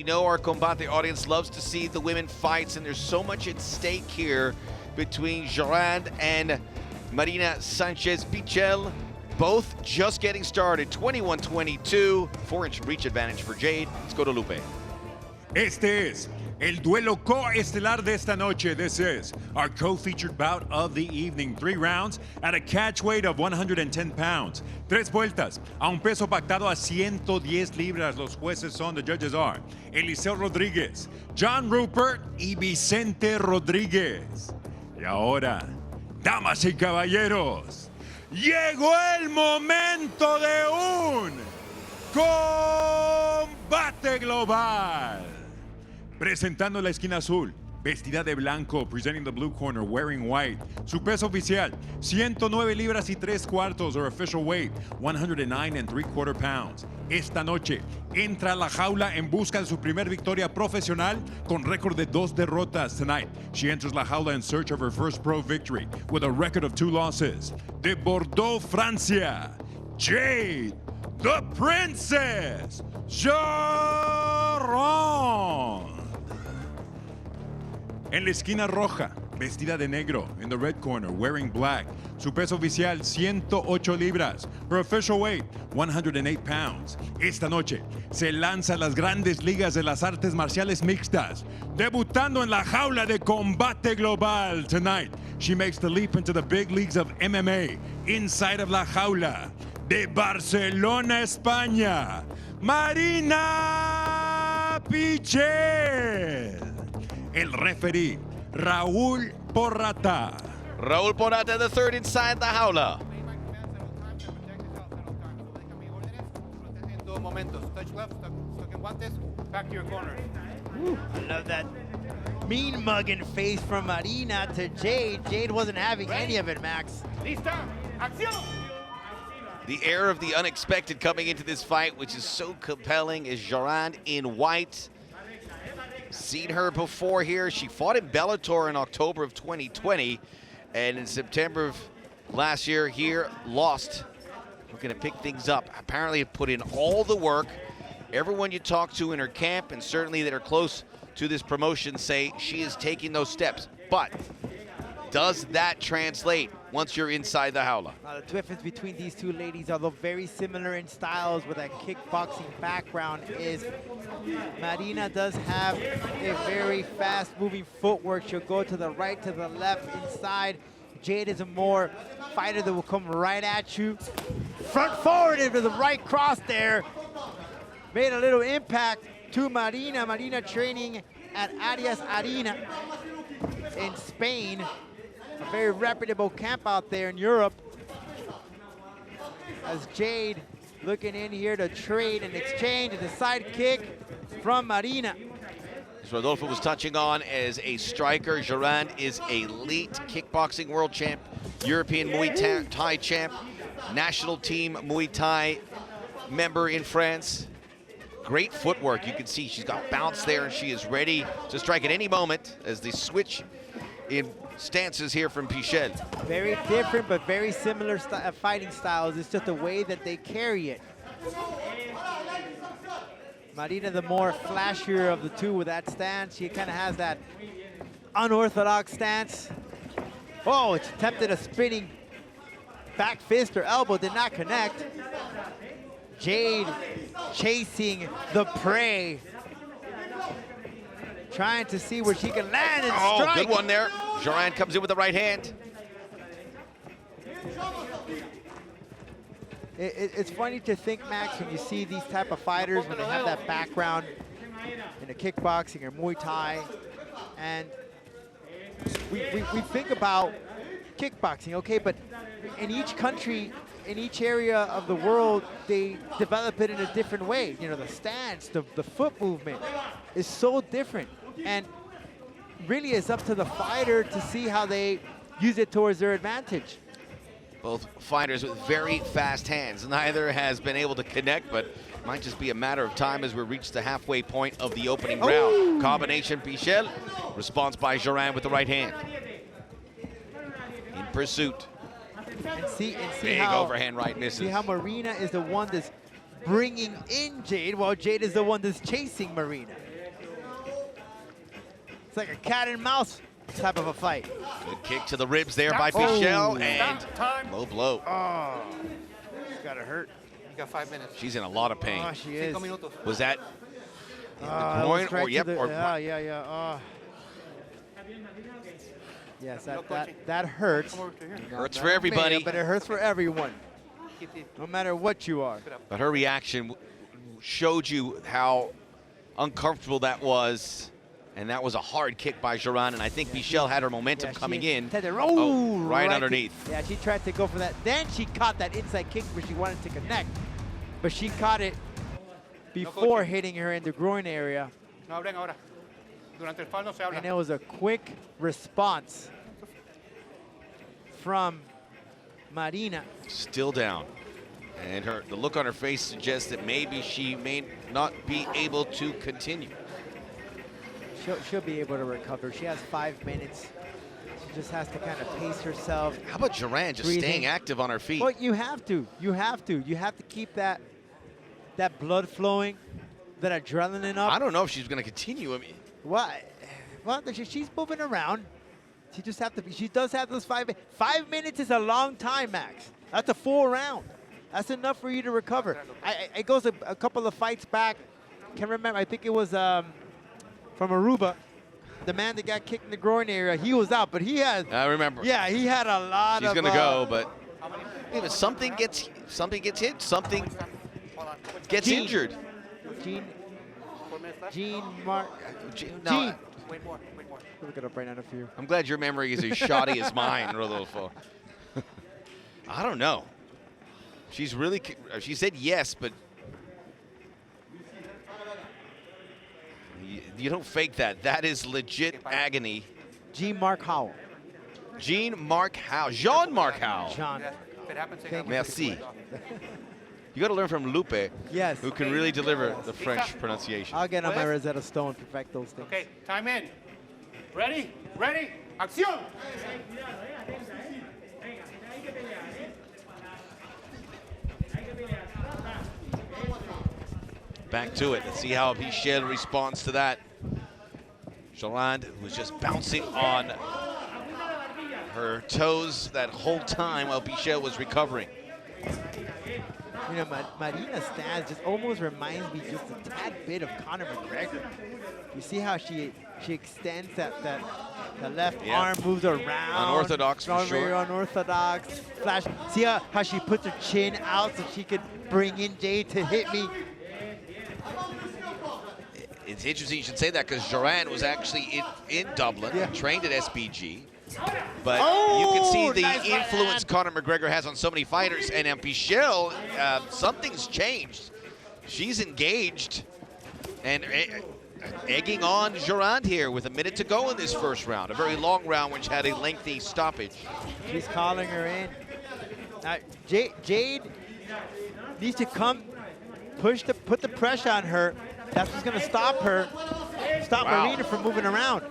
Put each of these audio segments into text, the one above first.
We know our Combate audience loves to see the women fights, and there's so much at stake here between Jorand and Marina Sanchez-Pichel. Both just getting started, 21-22, 4-inch reach advantage for Jade. Let's go to Lupe. Este es el duelo coestelar de esta noche. This is our co-featured bout of the evening. 3 rounds at a catch weight of 110 pounds. 3 vueltas a un peso pactado a 110 libras. Los jueces son, the judges are Eliseo Rodríguez, John Rupert y Vicente Rodríguez. Y ahora, damas y caballeros, llegó el momento de un combate global. Presentando la esquina azul, vestida de blanco, presenting the blue corner, wearing white. Su peso oficial, 109 libras y 3 cuartos, or official weight, 109 3/4 pounds. Esta noche, entra a la jaula en busca de su primer victoria profesional con récord de 2 derrotas. Tonight, she enters la jaula in search of her first pro victory with a record of 2 losses. De Bordeaux, Francia, Jade, the Princess, Jorand. En la esquina roja, vestida de negro, in the red corner, wearing black. Su peso oficial, 108 libras. Her official weight, 108 pounds. Esta noche, se lanza a las grandes ligas de las artes marciales mixtas, debutando en la jaula de Combate Global. Tonight, she makes the leap into the big leagues of MMA, inside of la jaula de Barcelona, España, Marina Pichel. El referee, Raúl Porrata. Raúl Porrata, the third inside the jaula. Touch left, stuck in guantes, back to your corner. I love that mean mugging face from Marina to Jade. Jade wasn't having any of it, Max. Lista, acción! The air of the unexpected coming into this fight, which is so compelling, is Jorand in white. Seen her before here. She fought in Bellator in October of 2020, and in September of last year here, lost. We're gonna pick things up. Apparently put in all the work. Everyone you talk to in her camp, and certainly that are close to this promotion, say she is taking those steps. But does that translate once you're inside the jaula? The difference between these two ladies, although very similar in styles with a kickboxing background, is Marina does have a very fast-moving footwork. She'll go to the right, to the left, inside. Jade is a more fighter that will come right at you. Front forward into the right cross there. Made a little impact to Marina. Marina training at Arias Arena in Spain. A very reputable camp out there in Europe. As Jade looking in here to trade and exchange and a side kick from Marina. As Rodolfo was touching on, as a striker, Jorand is elite kickboxing world champ, European Muay Thai champ, national team Muay Thai member in France. Great footwork. You can see she's got bounce there, and she is ready to strike at any moment as they switch in stances here from Pichel. Very different, but very similar fighting styles. It's just the way that they carry it. Marina, the more flashier of the two with that stance. She kind of has that unorthodox stance. Oh, she attempted a spinning back fist or elbow, did not connect. Jade chasing the prey. Trying to see where she can land and strike. Oh, good one there. Jorand comes in with the right hand. It's funny to think, Max, when you see these type of fighters, when they have that background in the kickboxing or Muay Thai, and we think about kickboxing, okay, but in each country, in each area of the world, they develop it in a different way. You know, the stance, the foot movement is so different. And really it's up to the fighter to see how they use it towards their advantage. Both fighters with very fast hands. Neither has been able to connect, but might just be a matter of time as we reach the halfway point of the opening round. Combination Pichel, response by Jorand with the right hand. In pursuit. And see Big how, overhand right misses. See how Marina is the one that's bringing in Jade, while Jade is the one that's chasing Marina. It's like a cat and mouse type of a fight. Good kick to the ribs there Stop. by Fischel, and Stop. Time. low blow. Oh, it's gotta hurt. You got 5 minutes. She's in a lot of pain. Oh, she is. 5 minutos. Was that in It the was groin right or to yep the- or yeah. Oh. Yes, that hurts. Come over to here. hurts Not for everybody. me, but it hurts for everyone, Keep the- no matter what you are. But her reaction showed you how uncomfortable that was, and that was a hard kick by Jorand, and I think Fischel had her momentum Yeah, coming she in. had to- Oh, right kick. underneath. Yeah, she tried to go for that. Then she caught that inside kick where she wanted to connect, but she caught it before coaching. hitting her in the groin area, No hablen ahora. Durante el foul no se habla. and it was a quick response from Marina. Still down. And the look on her face suggests that maybe she may not be able to continue. She'll be able to recover. She has 5 minutes. She just has to kind of pace herself. How about Jorand just Breathing. staying active on her feet? Well, you have to. You have to keep that blood flowing, that adrenaline up. I don't know if she's going to continue. I mean, What? Well, she's moving around. She just have to be. She does have those 5 minutes. 5 minutes is a long time, Max. That's a full round. That's enough for you to recover. It goes a couple of fights back. Can't remember. I think it was from Aruba. The man that got kicked in the groin area. He was out, but he had. I remember. Yeah, he had a lot She's of. going to go, but if something gets hit, something Hold on. gets Gene. injured. Gene 4 minutes left. No, Gene. Wait more. Wait more. Look it up right now for you. I'm glad your memory is as shoddy as mine, Rodolfo. I don't know. She's really, she said yes, but you don't fake that. That is legit agony. Jean-Marc Howell. Jean-Marc Howell. Jean-Marc Howell. John. Yeah. If it happens, Thank you. Merci. You got to learn from Lupe, Yes. who can really deliver the French pronunciation. I'll get on my What? Rosetta Stone to perfect those things. Okay, time in. Ready? Ready? Acción! Back to it. Let's see how Fischel responds to that. Jorand was just bouncing on her toes that whole time while Fischel was recovering. You know, Marina's stance just almost reminds me just a tad bit of Conor McGregor. You see how she extends the left Yeah. arm, moves around. Unorthodox for very sure. unorthodox. Flash. See how she puts her chin out so she could bring in Jade to hit me. It's interesting you should say that because Jorand was actually in Dublin, Yeah. trained at SBG. But Oh, you can see the nice right influence hand. Conor McGregor has on so many fighters. And Fischel, something's changed. She's engaged and egging on Jorand here with a minute to go in this first round. A very long round which had a lengthy stoppage. She's calling her in. Jade needs to come, put the pressure on her. That's what's going to stop her, stop Wow. Marina from moving around.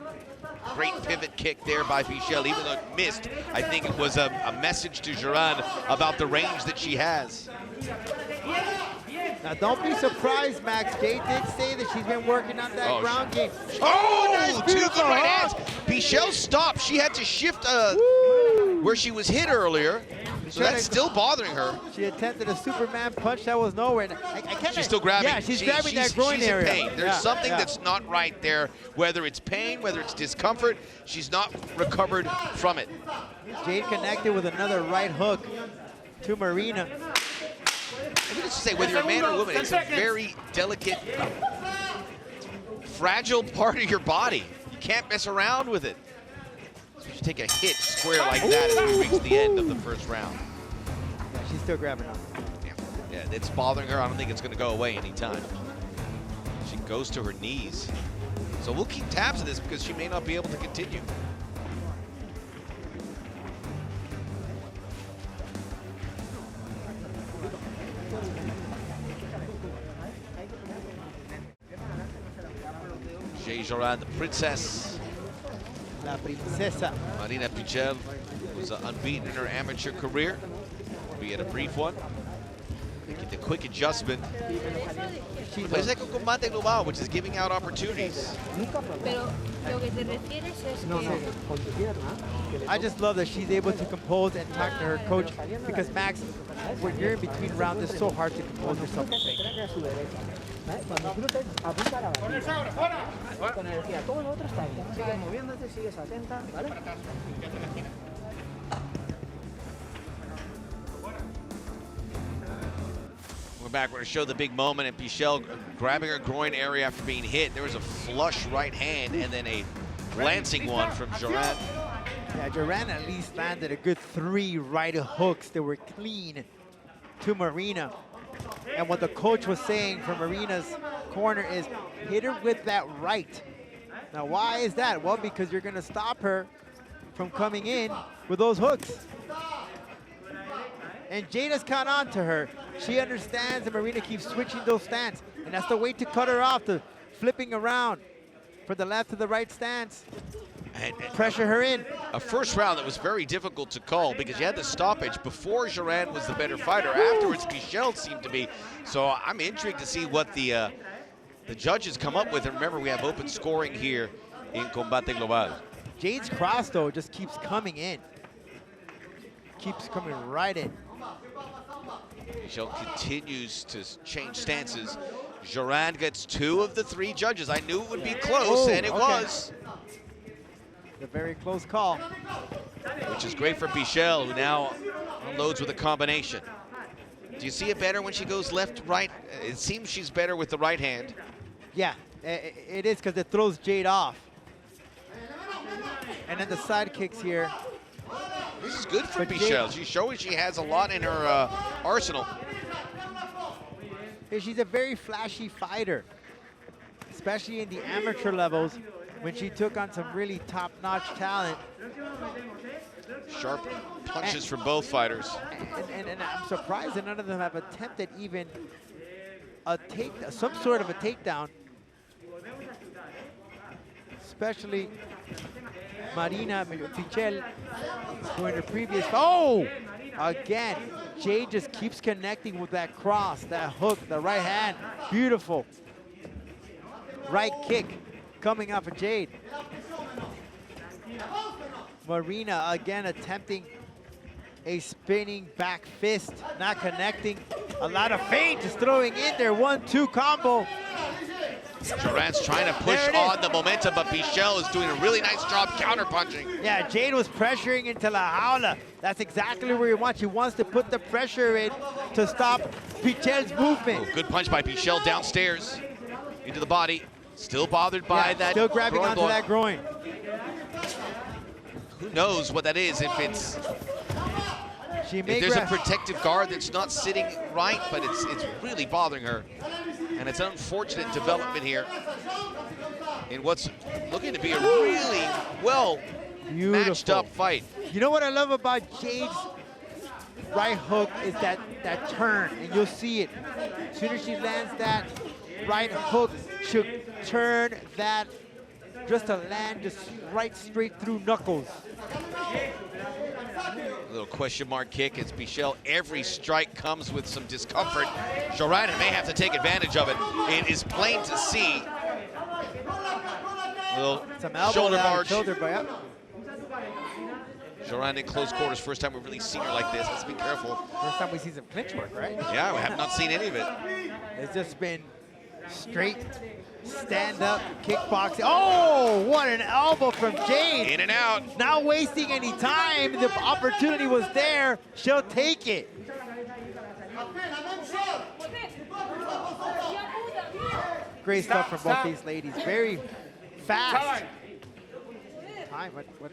Great pivot kick there by Fischel, even though it missed. I think it was a message to Jorand about the range that she has. Now, don't be surprised, Max. Jade did say that she's been working on that Oh, ground game. Oh, nice, two good beautiful right hook. hands. Fischel stopped. She had to shift Woo! where she was hit earlier. So that's still bothering her. She attempted a Superman punch that was nowhere. And I can't. She's still grabbing. Yeah, she's grabbing that groin she's area. in pain. There's Yeah, something yeah. that's not right there, whether it's pain, whether it's discomfort. She's not recovered from it. Jade connected with another right hook to Marina. Let me just say, whether you're a man or a woman, it's a very delicate, fragile part of your body. You can't mess around with it. So you take a hit square like that as we reach the end of the first round. Yeah, she's still grabbing on. Yeah, it's bothering her. I don't think it's going to go away anytime. She goes to her knees. So we'll keep tabs of this because she may not be able to continue. Jade Jorand, the princess. La Princesa. Marina Fischel was unbeaten in her amateur career, albeit a brief one. Making the quick adjustment Plays like a Combate Global, which is giving out opportunities. Pero lo que te refieres es que I just love that she's able to compose and talk to her coach, because Max, when you're in between rounds, it's so hard to compose yourself. Cuando cruces, apunta a la barrilla. Con energía. Todo lo otro está bien. Sigues moviéndote, sigues atenta, ¿vale? We're back. We're going to show the big moment, and Pichel grabbing her groin area after being hit. There was a flush right hand and then a glancing one from Jorand. Yeah, Jorand at least landed a good 3 right hooks that were clean to Marina. And what the coach was saying from Marina's corner is, hit her with that right. Now, why is that? Well, because you're going to stop her from coming in with those hooks. And Jade has caught on to her. She understands that Marina keeps switching those stance. And that's the way to cut her off, the flipping around from the left to the right stance. And Pressure her in. a first round that was very difficult to call because you had the stoppage. Before, Jorand was the better fighter. Afterwards, Pichel seemed to be. So I'm intrigued to see what the judges come up with. And remember, we have open scoring here in Combate Global. Jade's cross, though, just keeps coming in. Keeps coming right in. Pichel continues to change stances. Jorand gets 2 of the 3 judges. I knew it would be close, and it was. A very close call. Which is great for Pichel, who now unloads with a combination. Do you see it better when she goes left, right? It seems she's better with the right hand. Yeah, it is, because it throws Jade off. And then the side kicks here. This is good for But Pichel. Jade- She's showing she has a lot in her arsenal. She's a very flashy fighter, especially in the amateur levels, when she took on some really top-notch talent. Sharp punches from both fighters. And I'm surprised that none of them have attempted even some sort of a takedown. Especially Marina Pichel, who in her previous, again, Jade just keeps connecting with that cross, that hook, the right hand, beautiful. Right kick coming off of Jade. Marina again attempting a spinning back fist, not connecting. A lot of feint, just throwing in there, 1-2 combo. Jorand's trying to push There it is. on the momentum, but Pichel is doing a really nice job counter-punching. Yeah, Jade was pressuring into La Jaula. That's exactly where he wants. He wants to put the pressure in to stop Pichel's movement. Oh, good punch by Pichel downstairs into the body. Still bothered by that. Still grabbing groin onto blow. that groin. Who knows what that is? If there's a protective guard that's not sitting right, but it's really bothering her. And it's an unfortunate development here in what's looking to be a really well matched up fight. You know what I love about Jade's right hook is that turn, and you'll see it. As soon as she lands that right hook, she'll turn that just to land just right straight through knuckles. A little question mark kick as Pichel. Every strike comes with some discomfort. Jorand may have to take advantage of it. It is plain to see. Little Some elbow shoulder down, barge. shoulder, but yeah. Jorand in close quarters. First time we've really seen her like this. Let's be careful. First time we see some clinch work, right? Yeah, we have not seen any of it. It's just been straight stand-up kickboxing. Oh, what an elbow from Jade. In and out. Not wasting any time. The opportunity was there. She'll take it. Great stuff from both these ladies. Very fast. Time. What?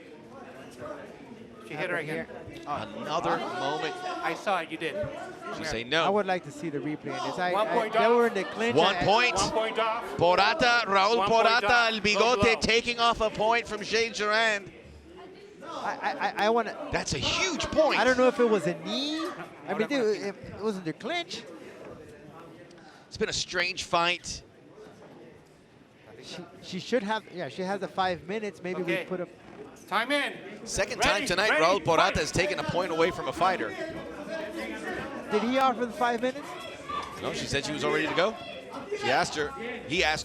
She hit her again. Another moment. I saw it, you did. She say I no. would like to see the replay on this. 1 point They off. were in the clinch. 1 point. 1 point off. Porata, Raul 1 point Porata, off. El Go Bigote below. taking off a point from Jade Jorand. I want to. That's a huge point. I don't know if it was a knee. I mean, dude, it wasn't the clinch. It's been a strange fight. She should have. Yeah, she has the 5 minutes. Maybe we Okay. put a. Time in. Second Ready, time tonight, ready, Raul Porata fight. has taken a point away from a fighter. Did he offer the 5 minutes? No, she said she was all ready to go. He asked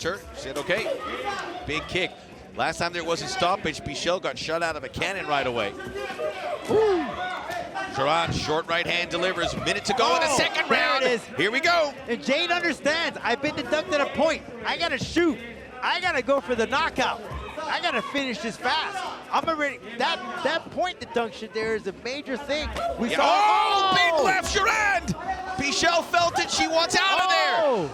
her. She said, okay. Big kick. Last time there was a stoppage, Pichel got shot out of a cannon right away. Jorand, short right hand delivers. Minute to go in the second round. There it is. Here we go. And Jade understands, I've been deducted a point. I gotta shoot. I gotta go for the knockout. I gotta finish this fast. I'm already, that point deduction there is a major thing. We saw. Oh, big left, Jorand. Pichel felt it. She wants out of there.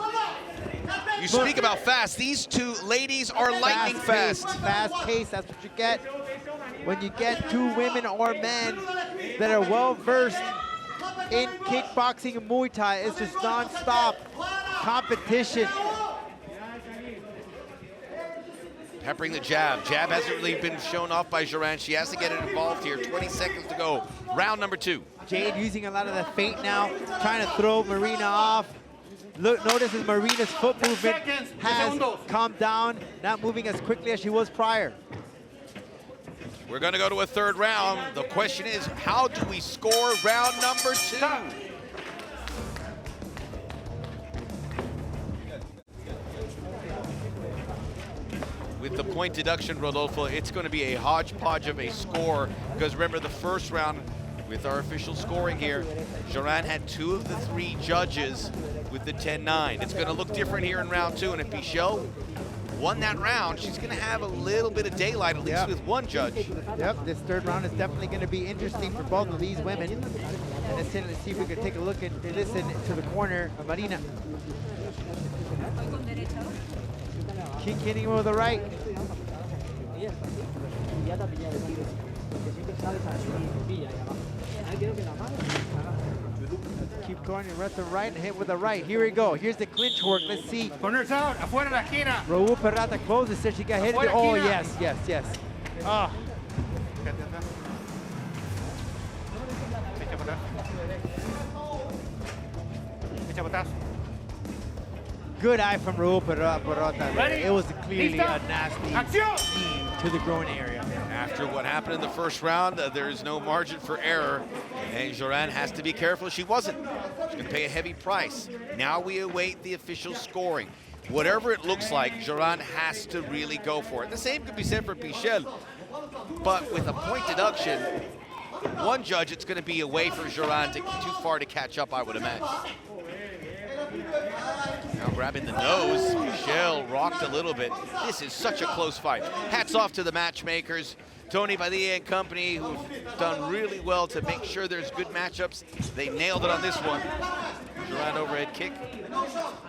You speak about fast. These two ladies are lightning fast. Fast pace, that's what you get. When you get two women or men that are well versed in kickboxing and Muay Thai, it's just non-stop competition. Peppering the jab. Jab hasn't really been shown off by Jorand. She has to get it involved here. 20 seconds to go. Round number 2. Jade using a lot of the feint now, trying to throw Marina off. Look, notice as Marina's foot movement has calmed down, not moving as quickly as she was prior. We're going to go to a third round. The question is, how do we score round number 2? With the point deduction, Rodolfo, it's going to be a hodgepodge of a score, because remember the first round, with our official scoring here, Jorand had 2 of the 3 judges with the 10-9. It's going to look different here in round 2, and if Pichel won that round, she's going to have a little bit of daylight, at least with one judge. Yep, this third round is definitely going to be interesting for both of these women. And let's see if we can take a look and listen to the corner of Marina. Keep hitting him with the right. Keep going left to right and hit with the right. Here we go. Here's the clinch work. Let's see. Corner's out. Afuera la esquina. Raul Perrata closes. Says she got hit. Oh, yes. Ah. Echa para atrás. Good eye from Raul Perrata. Ready? It was clearly a Lista. nasty Acción. knee to the groin area. After what happened in the first round, there is no margin for error, and Jorand has to be careful. She wasn't. She's going to pay a heavy price. Now we await the official scoring. Whatever it looks like, Jorand has to really go for it. The same could be said for Pichel, but with a point deduction, one judge, it's going to be a way for Jorand to too far to catch up, I would imagine. Now grabbing the nose, Pichel rocked a little bit. This is such a close fight. Hats off to the matchmakers, Tony Padilla and company, who've done really well to make sure there's good matchups. They nailed it on this one. Jorand overhead kick.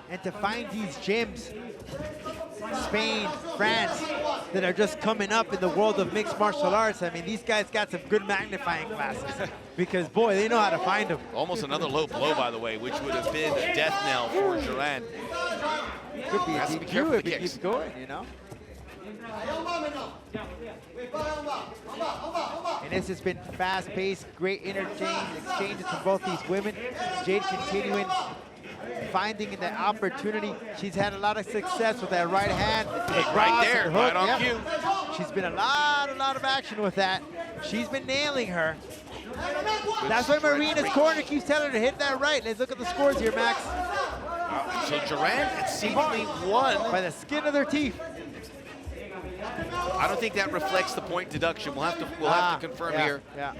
And to find these gyms, Spain, France, that are just coming up in the world of mixed martial arts, I mean, these guys got some good magnifying glasses because, boy, they know how to find them. Almost another low blow, by the way, which would have been a death knell for Jorand. Could be a Has to be DQ careful if with he the keeps kicks. going, you know? And this has been fast-paced, great exchanges from both these women. Jade continuing, finding the opportunity. She's had a lot of success with that right hand. Right there, right on cue. She's been a lot of action with that. She's been nailing her. That's why Marina's corner keeps telling her to hit that right. Let's look at the scores here, Max. So Jorand seemingly won By the skin of their teeth. I don't think that reflects the point deduction. We'll have to confirm here. Yeah.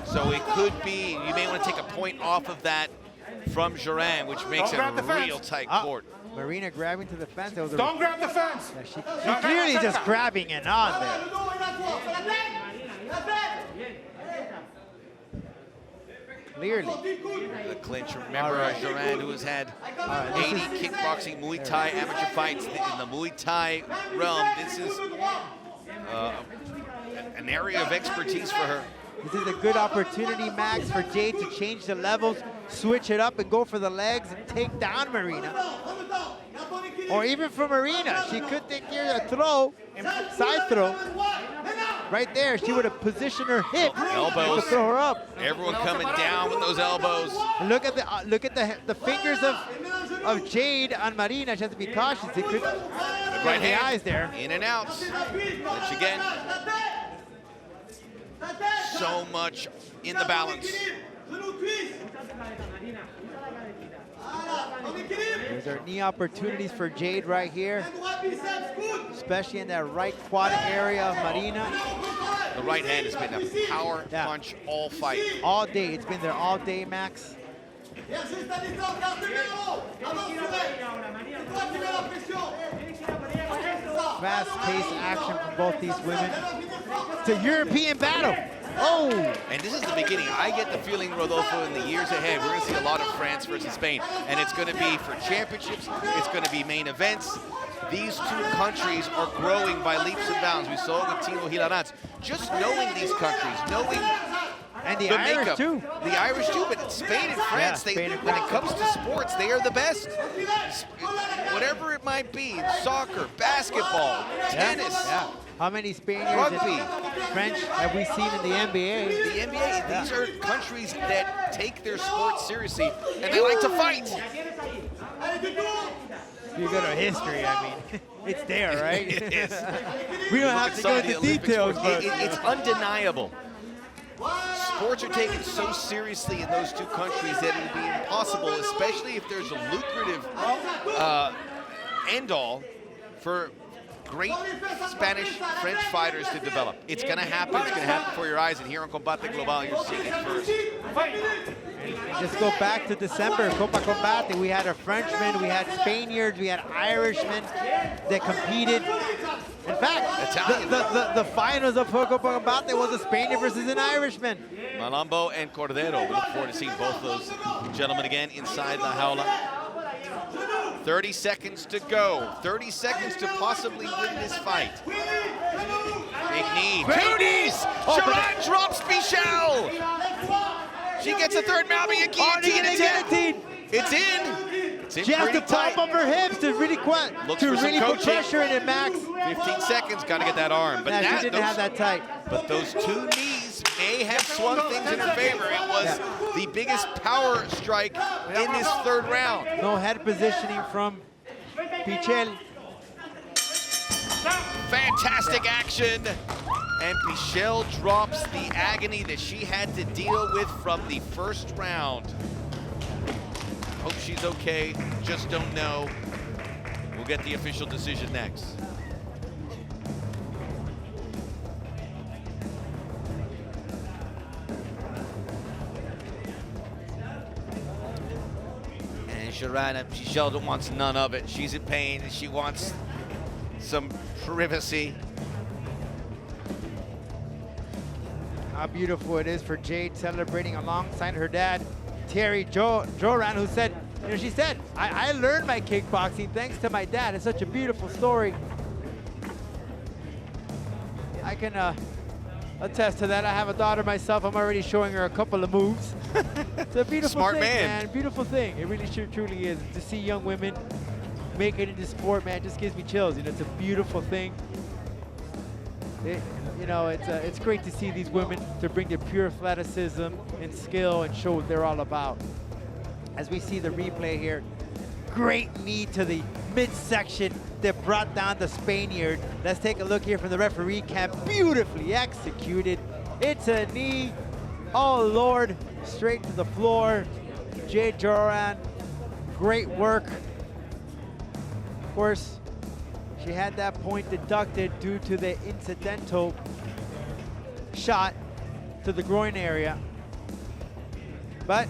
So it could be, you may want to take a point off of that from Jorand, which makes it a real tight court. Marina grabbing to the fence. That was Don't grab the fence. she clearly just grabbing it on there. Clearly. The clinch. Remember Jorand, who has had 80 kickboxing, Muay Thai amateur fights in the Muay Thai realm. This is an area of expertise for her. This is a good opportunity, Max, for Jade to change the levels, switch it up and go for the legs and take down Marina. Or even for Marina, she could take here a throw, side throw. Right there, she would have positioned her hip Elbows. to throw her up. Everyone coming down with those elbows. Look at the fingers of Jade on Marina. She has to be cautious. It could Right the hand, eyes there. in and out. Clinch again. So much in the balance. There's our knee opportunities for Jade right here, especially in that right quad area of Marina. The right hand has been a power punch all fight. All day, it's been there all day, Max. Fast-paced action from both these women. It's a European battle. Oh! And this is the beginning. I get the feeling, Rodolfo, in the years ahead, we're going to see a lot of France versus Spain. And it's going to be for championships. It's going to be main events. These two countries are growing by leaps and bounds. We saw it with Tino Hilarats. Just knowing these countries, knowing and the Irish makeup. too. The Irish too, but Spain and France, Spain and when France. it comes to sports, they are the best. Whatever it might be, soccer, basketball, tennis. Yeah. How many Spaniards Rugby. and French have we seen in the NBA? The NBA, these are countries that take their sport seriously, and they like to fight. If you go to history, I mean, it's there, right? It is. We don't have to go into details, but It's undeniable. Sports are taken so seriously in those two countries that it would be impossible, especially if there's a lucrative end-all for great Spanish, French fighters to develop. It's going to happen. It's going to happen before your eyes. And here on Combate Global, you're seeing it first. just go back to December, Copa Combate. We had a Frenchman, we had Spaniards, we had Irishmen that competed. In fact, the finals of Copa Combate was a Spaniard versus an Irishman. Malambo and Cordero. We look forward to seeing both those gentlemen again inside the Jaula. 30 seconds to go. 30 seconds to possibly win this fight. Big knee. Two knees! Jorand drops Bichel! She gets a third mount, a guillotine. It's in. It's in. She has to tight. pop up her hips to really put pressure in it, Max. 15 seconds, gotta get that arm. But she didn't have that tight. But those two knees may have swung things in her favor. It was the biggest power strike in this third round. No head positioning from Bichel. Fantastic action. And Bichel drops the agony that she had to deal with from the first round. Hope she's okay, just don't know. We'll get the official decision next. And Jorand, Bichel wants none of it. She's in pain and she wants some privacy. How beautiful it is for Jade celebrating alongside her dad, Terry Jorand, who said, you know, she said, I learned my kickboxing thanks to my dad. It's such a beautiful story. I can attest to that. I have a daughter myself. I'm already showing her a couple of moves. It's a beautiful Smart thing, man. Beautiful thing. It really truly is. To see young women make it into sport, man, just gives me chills. You know, it's a beautiful thing. You know, it's great to see these women to bring their pure athleticism and skill and show what they're all about. As we see the replay here, great knee to the midsection that brought down the Spaniard. Let's take a look here from the referee cam. Beautifully executed. It's a knee. Oh Lord, straight to the floor. Jade Jorand, great work. Of course, she had that point deducted due to the incidental shot to the groin area. But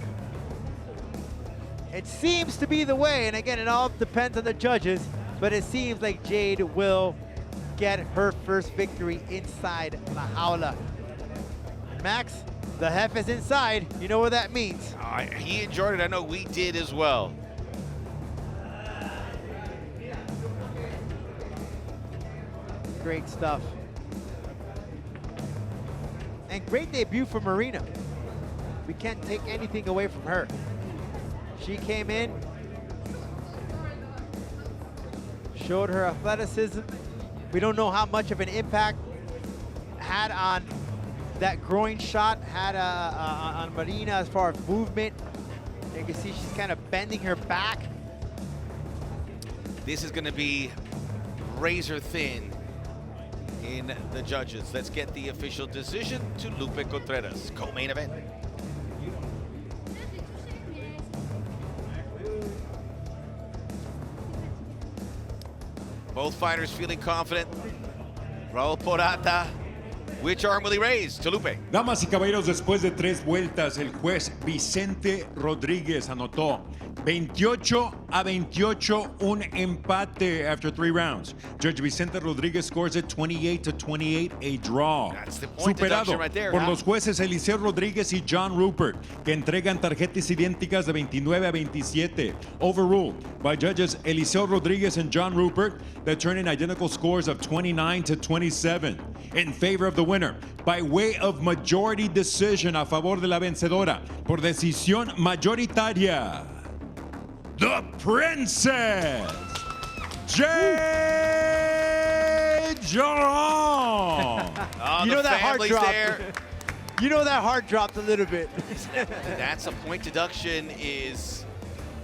it seems to be the way, and again, it all depends on the judges, but it seems like Jade will get her first victory inside La Jaula. Max, the hef is inside. You know what that means. He enjoyed it. I know we did as well. Great stuff. And great debut for Marina. We can't take anything away from her. She came in, showed her athleticism. We don't know how much of an impact had on that groin shot, had on Marina as far as movement. You can see she's kind of bending her back. This is going to be razor thin in the judges. Let's get the official decision to Lupe Contreras, co-main event. Both fighters feeling confident. Raul Porata. Which arm will he raise? Tolupe. Damas y caballeros, después de 3 vueltas, el juez Vicente Rodríguez anotó 28-28, un empate after 3 rounds. Judge Vicente Rodríguez scores it 28-28, a draw. That's the point Superado deduction right there. por los jueces Eliseo Rodríguez y John Rupert, que entregan tarjetas idénticas de 29-27. Overruled by judges Eliseo Rodríguez and John Rupert, that turn in identical scores of 29-27 in favor of the winner by way of majority decision a favor de la vencedora por decisión mayoritaria. The Princess, Jade Jorand. Oh, You know that heart family's dropped. there. You know that heart dropped a little bit. That's a point deduction is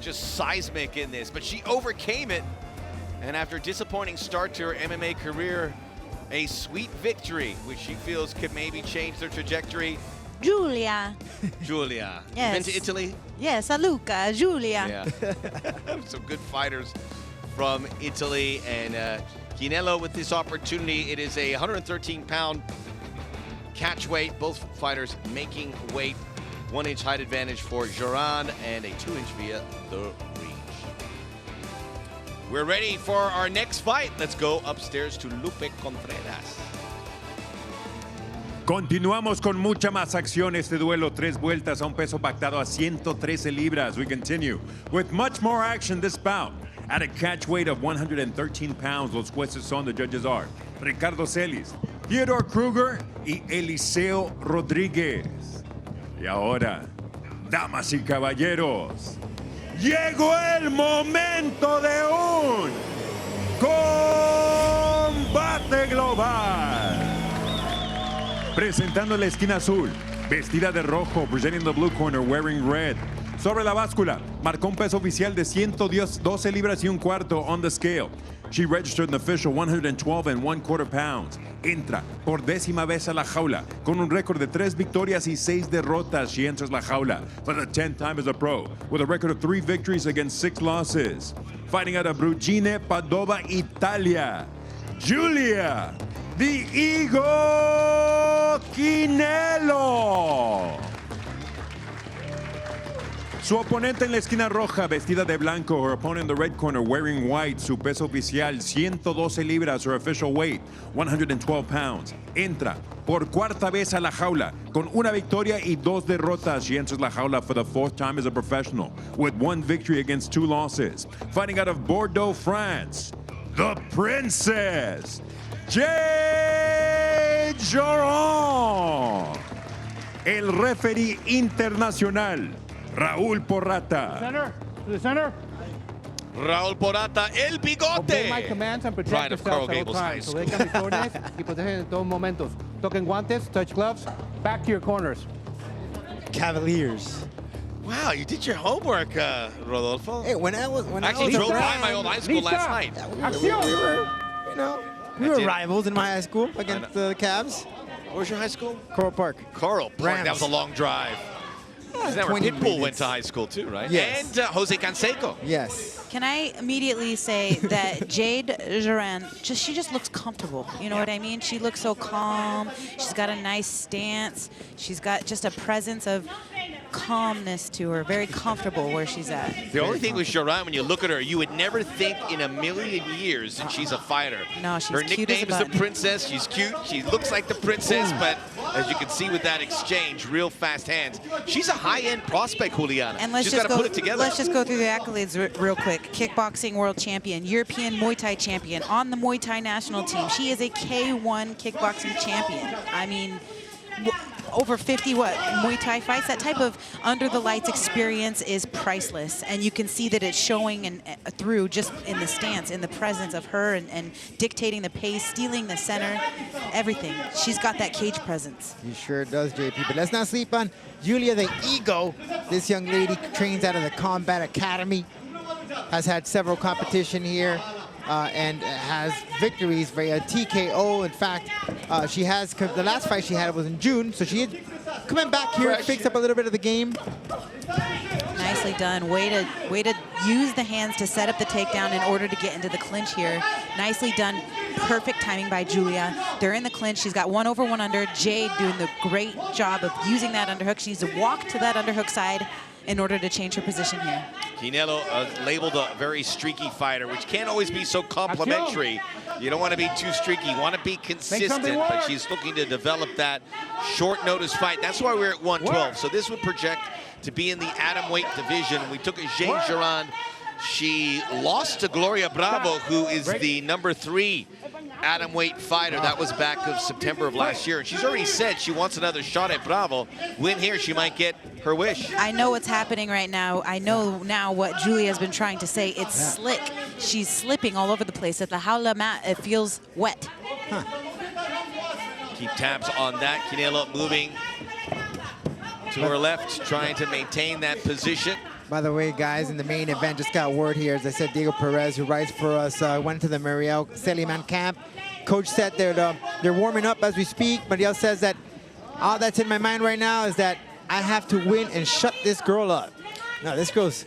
just seismic in this, but she overcame it. And after a disappointing start to her MMA career, a sweet victory, which she feels could maybe change their trajectory. Giulia. Giulia, Yes. been to Italy? Yes, a Luca, Giulia. Yeah. Some good fighters from Italy. And Ginello with this opportunity. It is a 113-pound catch weight. Both fighters making weight. 1-inch height advantage for Jorand and a 2-inch via the reach. We're ready for our next fight. Let's go upstairs to Lupe Contreras. Continuamos con mucha más acción. Este duelo, 3 vueltas a un peso pactado a 113 libras. We continue with much more action this bout. At a catch weight of 113 pounds, los jueces son, the judges are Ricardo Celis, Theodore Kruger y Eliseo Rodríguez. Y ahora, damas y caballeros, llegó el momento de un combate global. Presentando la esquina azul, vestida de rojo, presenting the blue corner, wearing red. Sobre la báscula, marcó un peso oficial de 112 libras y un cuarto on the scale. She registered an official 112 1/4 pounds. Entra por 10ª vez a la jaula con un récord de 3 victorias y 6 derrotas. She enters la jaula for the 10th time as a pro with a record of 3 victories against 6 losses. Fighting out of Brugine, Padova, Italia, Giulia, the Eagle Quinello. Su oponente en la esquina roja, vestida de blanco. Her opponent in the red corner, wearing white. Su peso oficial, 112 libras. Her official weight, 112 pounds. Entra por 4ª vez a la jaula con una victoria y 2 derrotas. She enters la jaula for the 4th time as a professional with 1 victory against 2 losses. Fighting out of Bordeaux, France, the Princess, Jade Jorand. El referee internacional, Raúl Porata. Center, to the center. Raúl Porata, el Obey my bigote. commands and Pride protect of yourself Coral at all Gables High times. So they can be coordinates y protegen en todos momentos. Toquen guantes, touch gloves, back to your corners. Cavaliers. Wow, you did your homework, Rodolfo. Hey, when I was Actually drove by around, my old high school last night. we were did. rivals in my high school against the Cavs. Where's your high school? Coral Park. Coral Park. Rams. That was a long drive. Isn't that where 20 Pitbull went minutes. to high school too, right? Yes. And Jose Canseco. Yes. Can I immediately say that Jade Jorand, she just looks comfortable. You know what I mean? She looks so calm. She's got a nice stance. She's got just a presence of calmness to her. Very comfortable where she's at. The only thing with Jorand, when you look at her, you would never think in a million years that she's a fighter. No, she's her cute as a nickname is the button. Princess. She's cute. She looks like the princess, but as you can see with that exchange, real fast hands. She's a high-end prospect, Juliana. And let's She's just got to go. put it together. Let's just go through the accolades real quick. Kickboxing world champion, European Muay Thai champion, on the Muay Thai national team. She is a K1 kickboxing champion. I mean, over 50 Muay Thai fights. That type of under the lights experience is priceless, and you can see that it's showing and through just in the stance, in the presence of her, and dictating the pace, stealing the center, everything. She's got that cage presence. He sure does, JP. But let's not sleep on Giulia the Ego. This young lady trains out of the Combate Academy, has had several competition here, and has victories via TKO. In fact, she has, the last fight she had was in June, so she is coming back here, fixed up a little bit of the game. Nice Nicely done. Way to use the hands to set up the takedown in order to get into the clinch here. Nicely done. Perfect timing by Julia. They're in the clinch. She's got 1 over, 1 under. Jade doing the great job of using that underhook. She needs to walk to that underhook side in order to change her position here. Canelo labeled a very streaky fighter, which can't always be so complimentary. You don't want to be too streaky. You want to be consistent, but she's looking to develop that short notice fight. That's why we're at 112. So this would project to be in the atom weight division. We took a Jade Jorand. She lost to Gloria Bravo, who is the #3 atom weight fighter. That was back of September of last year. And she's already said she wants another shot at Bravo. Win here, she might get her wish. I know what's happening right now. I know now what Julia's been trying to say. It's slick. She's slipping all over the place. At the Jaula mat, it feels wet. Keep tabs on that. Canelo moving to her left, trying to maintain that position. By the way, guys, in the main event, just got word here. As I said, Diego Perez, who writes for us, went to the Mariel Seliman camp. Coach said they're warming up as we speak. Mariel says that all that's in my mind right now is that I have to win and shut this girl up. No, this girl's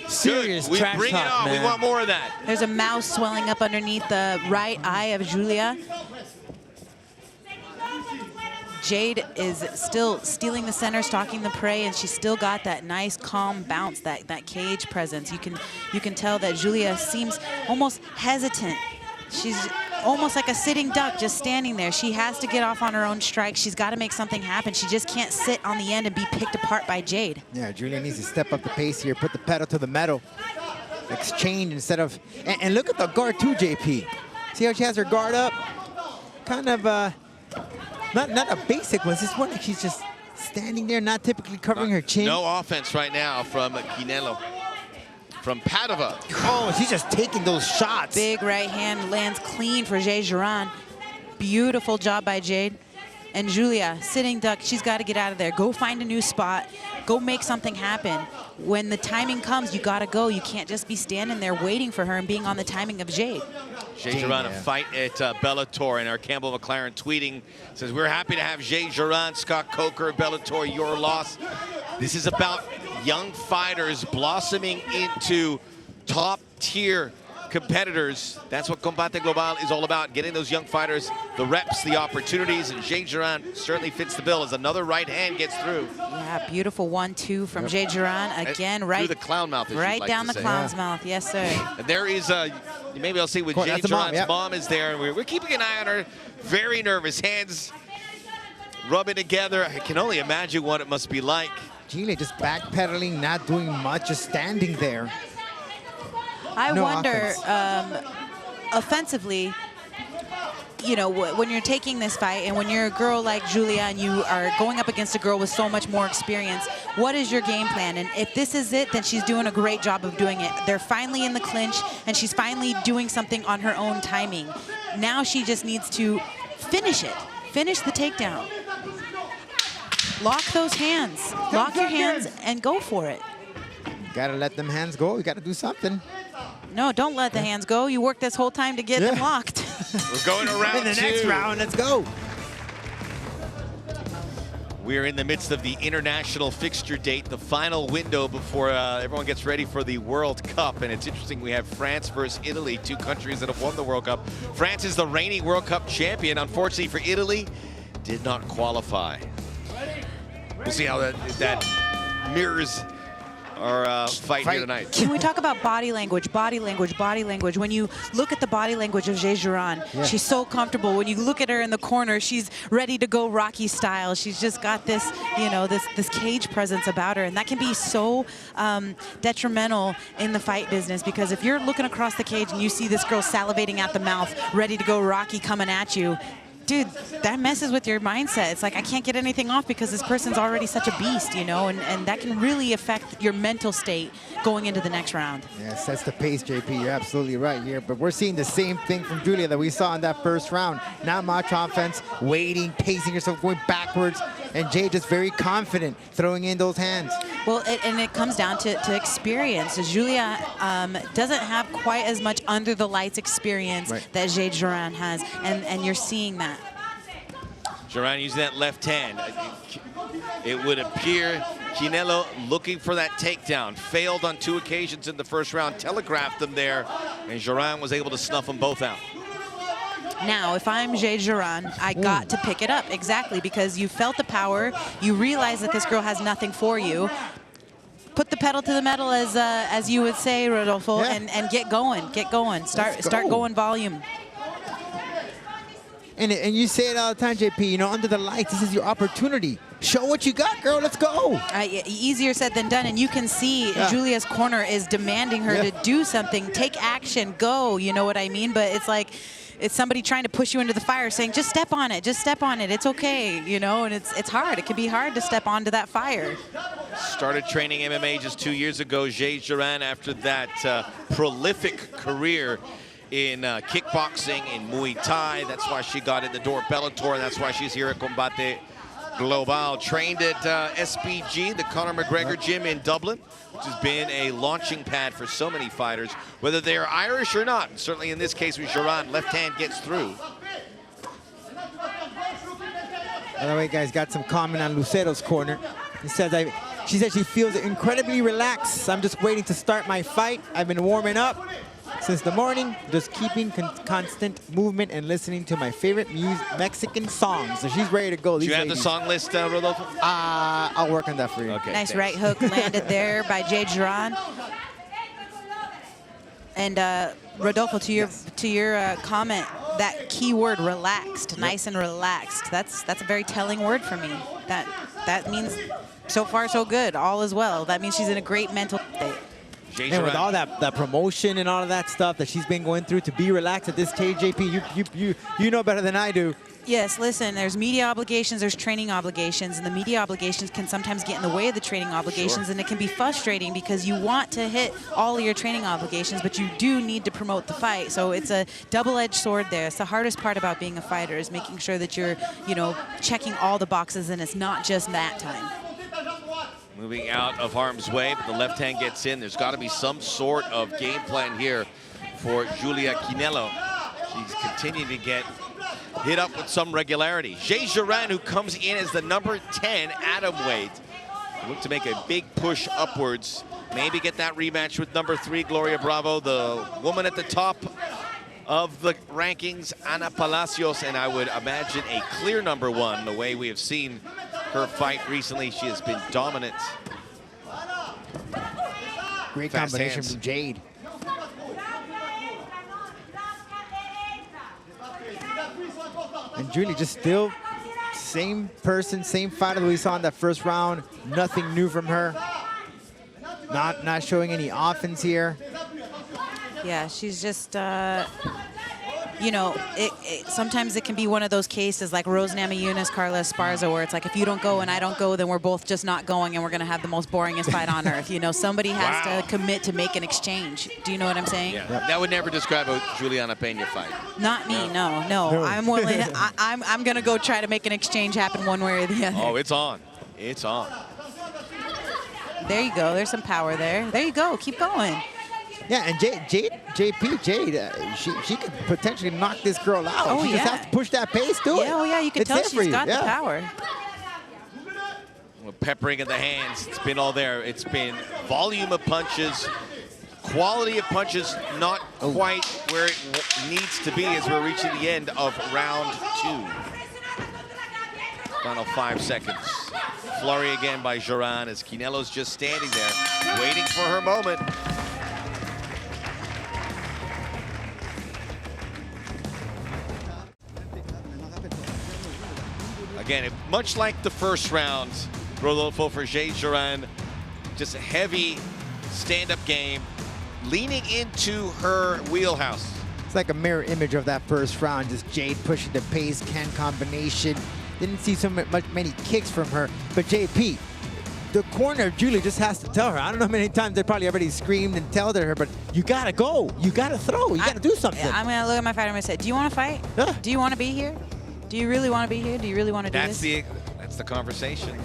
serious We trash bring talk, it on. man. We want more of that. There's a mouse swelling up underneath the right eye of Julia. Jade is still stealing the center, stalking the prey, and she's still got that nice, calm bounce, that cage presence. You can tell that Julia seems almost hesitant. She's almost like a sitting duck, just standing there. She has to get off on her own strike. She's got to make something happen. She just can't sit on the end and be picked apart by Jade. Yeah, Julia needs to step up the pace here, put the pedal to the metal. Exchange instead of... And look at the guard too, JP. See how she has her guard up? Kind of... Not a basic one. This one, like she's just standing there, not typically covering her chin. No offense right now from Canelo. From Padova. Oh, she's just taking those shots. Big right hand lands clean for Jade Jorand. Beautiful job by Jade. And Julia, sitting duck, she's got to get out of there. Go find a new spot. Go make something happen. When the timing comes, you got to go. You can't just be standing there waiting for her and being on the timing of Jade. Jade Jorand, a fight at Bellator, and our Campbell McLaren tweeting says, we're happy to have Jade Jorand, Scott Coker, Bellator, your loss. This is about young fighters blossoming into top-tier competitors. That's what Combate Global is all about, getting those young fighters the reps, the opportunities, and Jade Jorand certainly fits the bill as another right hand gets through. Yeah, beautiful 1-2 from Jade Jorand. Again, right through the clown mouth, right down the clown's mouth. Yes, sir. And there is maybe I'll see with Jade Jorand's mom is there, and we're keeping an eye on her. Very nervous, hands rubbing together. I can only imagine what it must be like. Julia just backpedaling, not doing much, just standing there. I wonder, offensively, you know, when you're taking this fight and when you're a girl like Julia and you are going up against a girl with so much more experience, what is your game plan? And if this is it, then she's doing a great job of doing it. They're finally in the clinch and she's finally doing something on her own timing. Now she just needs to finish it. Finish the takedown. Lock those hands. Lock your hands and go for it. Gotta let them hands go. You gotta do something. No, don't let the hands go. You worked this whole time to get them locked. We're going to round in the next round. Let's go. We're in the midst of the international fixture date, the final window before everyone gets ready for the World Cup. And it's interesting, we have France versus Italy, two countries that have won the World Cup. France is the reigning World Cup champion. Unfortunately for Italy, did not qualify. We'll see how that mirrors our fight here tonight. Can we talk about body language, body language, body language? When you look at the body language of Jade Jorand, she's so comfortable. When you look at her in the corner, she's ready to go Rocky style. She's just got this, you know, this cage presence about her. And that can be so detrimental in the fight business, because if you're looking across the cage and you see this girl salivating at the mouth, ready to go Rocky coming at you, dude, that messes with your mindset. It's like, I can't get anything off because this person's already such a beast, you know, and that can really affect your mental state going into the next round. Yeah, sets the pace, JP. You're absolutely right here. But we're seeing the same thing from Julia that we saw in that first round. Not much offense, waiting, pacing herself, going backwards, and Jade just very confident throwing in those hands. Well, and it comes down to experience. Julia doesn't have quite as much under the lights experience that Jade Jorand has, and you're seeing that. Jorand using that left hand. It would appear Quinelo looking for that takedown. Failed on 2 occasions in the first round. Telegraphed them there, and Jorand was able to snuff them both out. Now, if I'm Jade Jorand, I got to pick it up, exactly, because you felt the power. You realize that this girl has nothing for you. Put the pedal to the metal, as you would say, Rodolfo, and get going, start going volume. And you say it all the time, JP, you know, under the lights, this is your opportunity. Show what you got, girl, let's go. Easier said than done, and you can see Julia's corner is demanding her to do something, take action, go, you know what I mean? But it's like, it's somebody trying to push you into the fire saying, just step on it, it's okay, you know, and it's hard. It can be hard to step onto that fire. Started training MMA just 2 years ago, Jade Jorand, after that prolific career in kickboxing, in Muay Thai. That's why she got in the door at Bellator, and that's why she's here at Combate Global. Trained at SBG, the Conor McGregor gym in Dublin, which has been a launching pad for so many fighters, whether they're Irish or not. Certainly in this case with Jorand, left hand gets through. By the way, guys, got some comment on Lucero's corner. He says, she said she feels incredibly relaxed. I'm just waiting to start my fight. I've been warming up since the morning, just keeping constant movement and listening to my favorite Mexican songs. So she's ready to go. Do you have the song list, Rodolfo? I'll work on that for you. Okay, nice thanks. right hook landed there by Jade Jorand. And Rodolfo, to your comment, that key word, relaxed, nice and relaxed. That's a very telling word for me. That means so far so good, all is well. That means she's in a great mental state. And with all that promotion and all of that stuff that she's been going through, to be relaxed at this stage, JP, you know better than I do. Yes, listen, there's media obligations, there's training obligations, and the media obligations can sometimes get in the way of the training obligations, and it can be frustrating because you want to hit all of your training obligations, but you do need to promote the fight. So it's a double-edged sword there. It's the hardest part about being a fighter, is making sure that you're, you know, checking all the boxes, and it's not just that time. Moving out of harm's way, but the left hand gets in. There's got to be some sort of game plan here for Julia Quinelo. She's continuing to get hit up with some regularity. Jade Jorand, who comes in as the number 10 atomweight, look to make a big push upwards. Maybe get that rematch with number 3, Gloria Bravo, the woman at the top of the rankings, Ana Palacios, and I would imagine a clear number 1, the way we have seen her fight recently. She has been dominant. Great Fast combination hands from Jade. And Julie just still same person, same fighter that we saw in that first round. Nothing new from her. Not showing any offense here. Yeah, she's just, you know, sometimes it can be one of those cases like Rose Namajunas, Carla Esparza, where it's like, if you don't go and I don't go, then we're both just not going, and we're going to have the most boringest fight on earth. You know, somebody has to commit to make an exchange. Do you know what I'm saying? Yeah. That would never describe a Juliana Pena fight. Not me, no. I'm willing. I'm going to go try to make an exchange happen one way or the other. Oh, it's on. It's on. There you go. There's some power there. There you go. Keep going. Yeah, and Jade, she could potentially knock this girl out. Oh, she just has to push that pace, do it. Yeah, oh yeah, you can tell she's got the power. Well, peppering of the hands, it's been all there. It's been volume of punches, quality of punches, not quite where it needs to be as we're reaching the end of round 2. Final 5 seconds. Flurry again by Jorand as Quinelo's just standing there, waiting for her moment. Again, much like the first round, Rodolfo, for Jade Jorand, just a heavy stand-up game, leaning into her wheelhouse. It's like a mirror image of that first round, just Jade pushing the pace, can combination. Didn't see so many kicks from her, but JP, the corner of Julie just has to tell her. I don't know how many times they probably already screamed and told her, but you gotta go, you gotta throw, you gotta do something. I'm gonna look at my fighter and say, do you want to fight? Yeah. Do you want to be here? Do you really want to be here? Do you really want to do this? That's the conversation.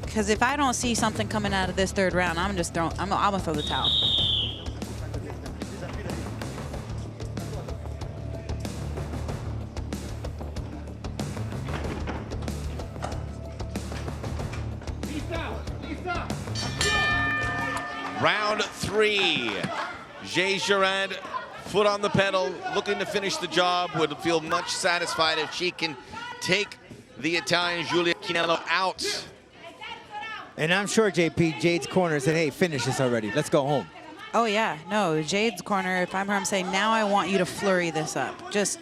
Because if I don't see something coming out of this third round, I'm gonna throw the towel. Round 3. Jade Jorand, foot on the pedal, looking to finish the job. Would feel much satisfied if she can take the Italian Giulia Chinello out. And I'm sure, JP, Jade's corner said, hey, finish this already. Let's go home. Oh, yeah. No, Jade's corner, if I'm her, I'm saying, now I want you to flurry this up. Just,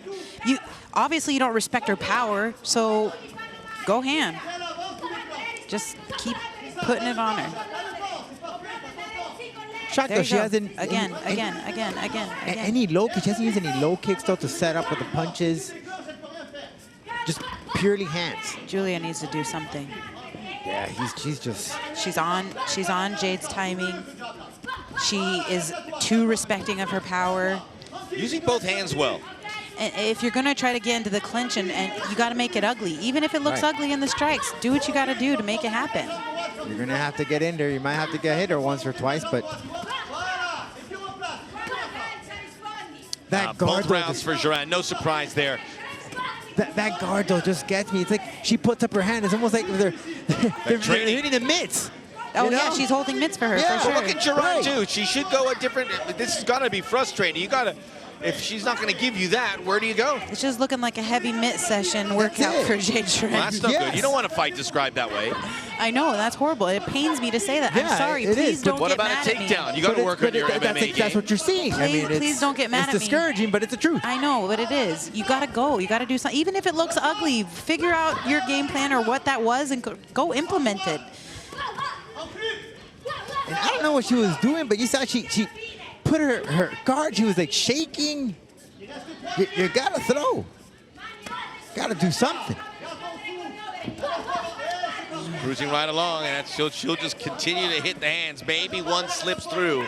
obviously you don't respect her power, so go hand. Just keep putting it on her. Shocked There though, you she go. hasn't... Again. Any low kick? She hasn't used any low kicks though to set up with the punches. Just purely hands. Giulia needs to do something. Yeah, she's just... She's on Jade's timing. She is too respecting of her power. Using both hands well. And if you're going to try to get into the clinch and you got to make it ugly, even if it looks Right. ugly in the strikes, do what you got to do to make it happen. You're going to have to get in there. You might have to get hit her once or twice, but... That guard Both though, rounds for Jorand, no surprise there. that guard though just gets me. It's like she puts up her hand. It's almost like they're trading. hitting the mitts. Oh, You know? yeah, she's holding mitts for her, Yeah, for But sure. look at Jorand Right. too. She should go a different. This has got to be frustrating. You got to. If she's not going to give you that, where do you go? It's just looking like a heavy mitt session workout it. for Jade Jorand. Well, that's not Yes. good. You don't want a fight described that way. I know, that's horrible. It pains me to say that. Yeah, I'm sorry. it Please is. don't What get about mad a at me. takedown? You got to work on your MMA game. That's what you're seeing. I mean, Please it's, don't get mad at it's me. discouraging, but it's the truth. I know, but it is. You got to go. You got to do something. Even if it looks ugly, figure out your game plan or what that was and go implement it. And I don't know what she was doing, but you saw she put her guard. She was like shaking. You gotta throw. Gotta do something. Cruising right along, and she'll just continue to hit the hands. Maybe one slips through.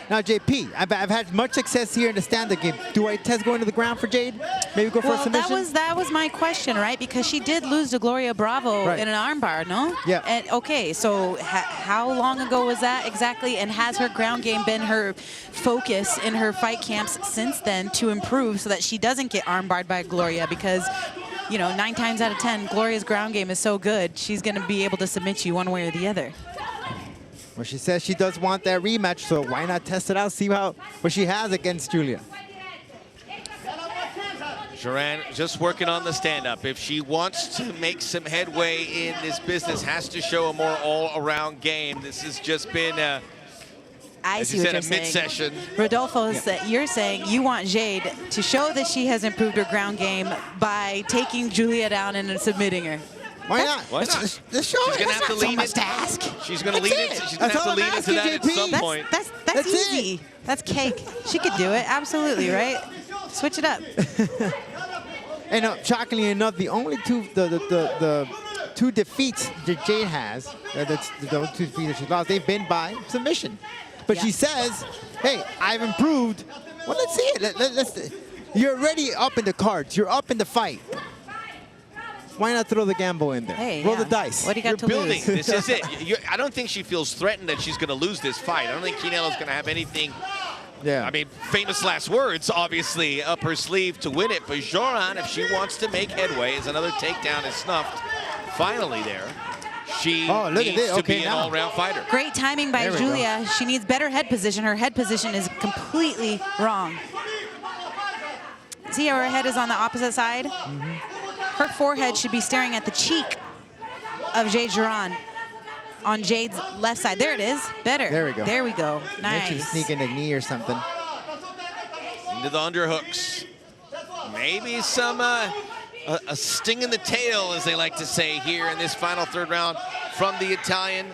Now, JP, I've had much success here in the stand-up game. Do I test going to the ground for Jade? Maybe go for a Well, submission? that was my question, right? Because she did lose to Gloria Bravo Right. in an armbar, no? Yeah. And okay, so how long ago was that exactly? And has her ground game been her focus in her fight camps since then to improve so that she doesn't get armbarred by Gloria? Because, you know, 9 times out of 10, Gloria's ground game is so good, she's going to be able to submit you one way or the other. Well, she says she does want that rematch, so why not test it out, see what she has against Giulia? Jorand just working on the stand-up. If she wants to make some headway in this business, has to show a more all-around game. This has just been, I as see you what said, you're a saying. mid-session. Rodolfo, you're saying you want Jade to show that she has improved her ground game by taking Giulia down and submitting her. Why not? Why not? Just show She's it. going to have to not so lean much it. to ask. She's going to That's lean it. it. She's going That's to have to all lean I'm into that asking, at JP. some point. That's That's it. easy. That's cake. She could do it. Absolutely, right? Switch it up. And shockingly enough, the only two defeats that Jade has, that's those 2 defeats that she lost, they've been by submission. But Yeah. she says, "Hey, I've improved." Well, let's see it. Let's. You're already up in the cards. You're up in the fight. Why not throw the gamble in there? Hey, Roll yeah. the dice. What do you got You're to building. lose? This is it. I don't think she feels threatened that she's going to lose this fight. I don't think Chinello's going to have anything. Yeah. I mean, famous last words, obviously, up her sleeve to win it. But Jorand, if she wants to make headway, as another takedown is snuffed, finally there, she Oh, look at needs this. to Okay, be an now. all-round fighter. Great timing by There we go. Giulia. She needs better head position. Her head position is completely wrong. See how her head is on the opposite side? Her forehead should be staring at the cheek of Jade Jorand on Jade's left side. There it is. Better. There we go. There we go. Maybe she's Nice. sneaking a knee or something. Into the underhooks. Maybe some a sting in the tail, as they like to say here in this final third round from the Italian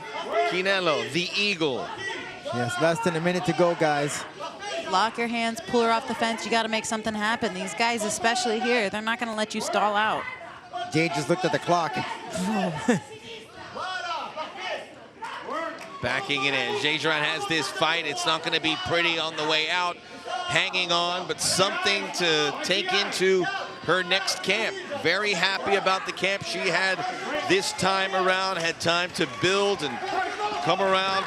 Chinello, the Eagle. Yes, less than a minute to go, guys. Lock your hands, pull her off the fence. You got to make something happen. These guys, especially here, they're not going to let you stall out. Jade just looked at the clock. Backing it in. Jade Jorand has this fight. It's not going to be pretty on the way out. Hanging on, but something to take into her next camp. Very happy about the camp she had this time around. Had time to build and come around.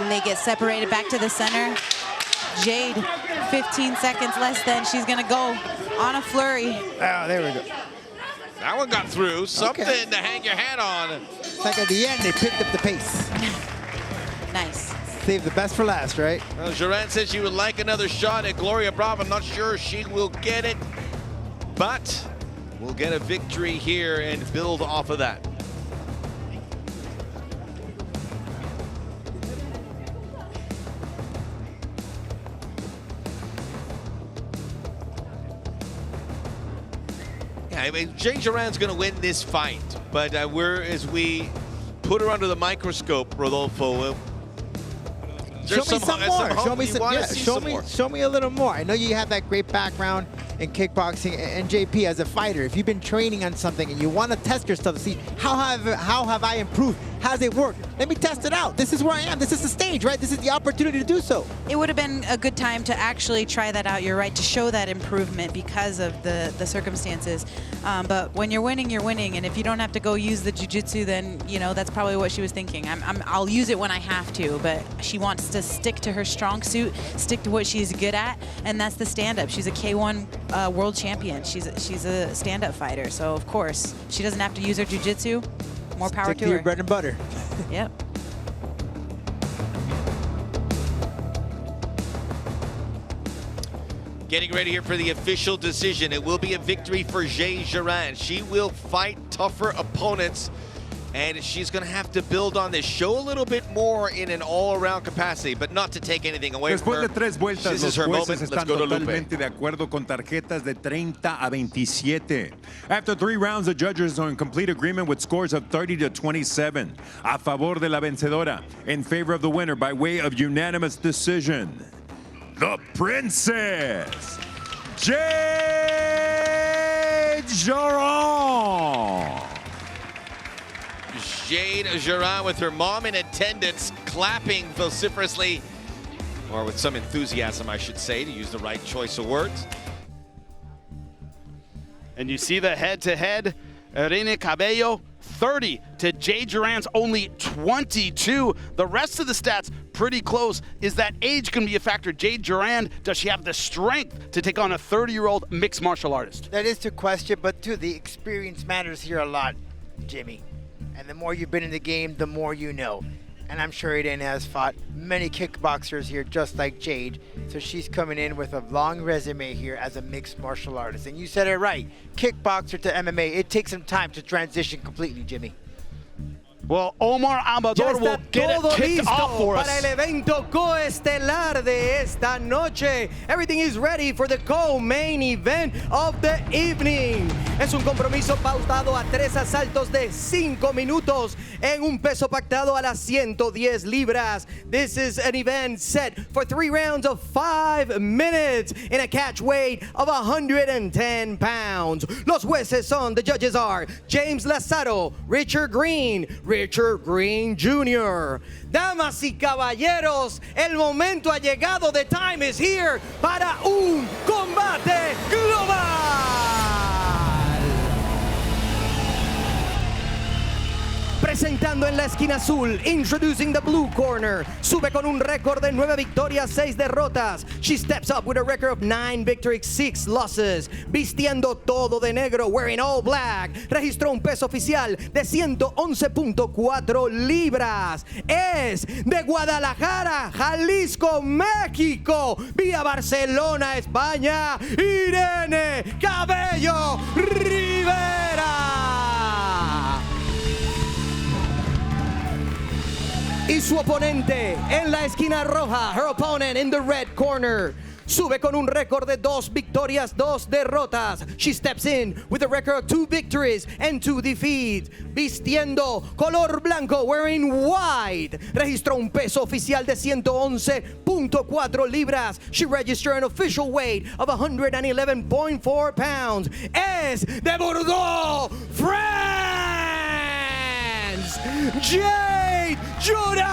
And they get separated back to the center. Jade, 15 seconds less than. She's going to go on a flurry. Oh, there we go. That one got through. Something to hang your hat on. It's like at the end, they picked up the pace. Nice. Save the best for last, right? Well, Jorand says she would like another shot at Gloria Bravo. I'm not sure she will get it, but we'll get a victory here and build off of that. Yeah, I mean, Jade Jorand's going to win this fight, but as we put her under the microscope, Rodolfo, Show me some more. Show me some. Yeah, more. Show me a little more. I know you have that great background in kickboxing and JP as a fighter. If you've been training on something and you want to test yourself to see how have I improved? How's it worked? Let me test it out. This is where I am. This is the stage, right? This is the opportunity to do so. It would have been a good time to actually try that out. You're right, to show that improvement because of the circumstances. But when you're winning, you're winning. And if you don't have to go use the jiu-jitsu, then, you know, that's probably what she was thinking. I'll use it when I have to, but she wants to stick to her strong suit, stick to what she's good at, and that's the stand-up. She's a K1 world champion. She's a stand-up fighter. So, of course, she doesn't have to use her jiu-jitsu. More power Stick to to your her. bread and butter. Yep. Getting ready here for the official decision. It will be a victory for Jade Jorand. She will fight tougher opponents, and she's going to have to build on this. Show a little bit more in an all-around capacity, but not to take anything away from Después her. de 3 vueltas, This los is her jueces moment. Let's están go to Lupe. totalmente de acuerdo con tarjetas de 30-27. After 3 rounds, the judges are in complete agreement with scores of 30-27. A favor de la vencedora, in favor of the winner by way of unanimous decision. The Princess, Jade Jorand. Jade Jorand with her mom in attendance, clapping vociferously, or with some enthusiasm, I should say, to use the right choice of words. And you see the head-to-head, Irene Cabello, 30 to Jade Jorand's only 22. The rest of the stats pretty close. Is that age going to be a factor? Jade Jorand, does she have the strength to take on a 30-year-old mixed martial artist? That is to question, but too, the experience matters here a lot, Jimmy. And the more you've been in the game, the more you know. And I'm sure Irene has fought many kickboxers here just like Jade. So she's coming in with a long resume here as a mixed martial artist. And you said it right, kickboxer to MMA, it takes some time to transition completely, Jimmy. Well, Omar Amador will get it kicked off for us. Para el evento coestelar de esta noche. Everything is ready for the co-main event of the evening. Es un compromiso pautado a 3 asaltos de 5 minutos en un peso pactado a las 110 libras. This is an event set for 3 rounds of 5 minutes in a catch weight of 110 pounds. Los jueces son, the judges are James Lazaro, Richard Green Jr. Damas y caballeros, el momento ha llegado. The time is here para un combate global. Presentando en la esquina azul, introducing the blue corner. Sube con un récord de 9 victorias, 6 derrotas. She steps up with a record of 9 victories, 6 losses. Vistiendo todo de negro, wearing all black. Registró un peso oficial de 111.4 libras. Es de Guadalajara, Jalisco, México. Vía Barcelona, España, Irene Cabello Rivera. Y su oponente en la esquina roja, her opponent in the red corner. Sube con un récord de 2 victorias, 2 derrotas. She steps in with a record of 2 victories and 2 defeats. Vistiendo color blanco, wearing white. Registró un peso oficial de 111.4 libras. She registered an official weight of 111.4 pounds. Es de Bordeaux, France, Jade Jorand.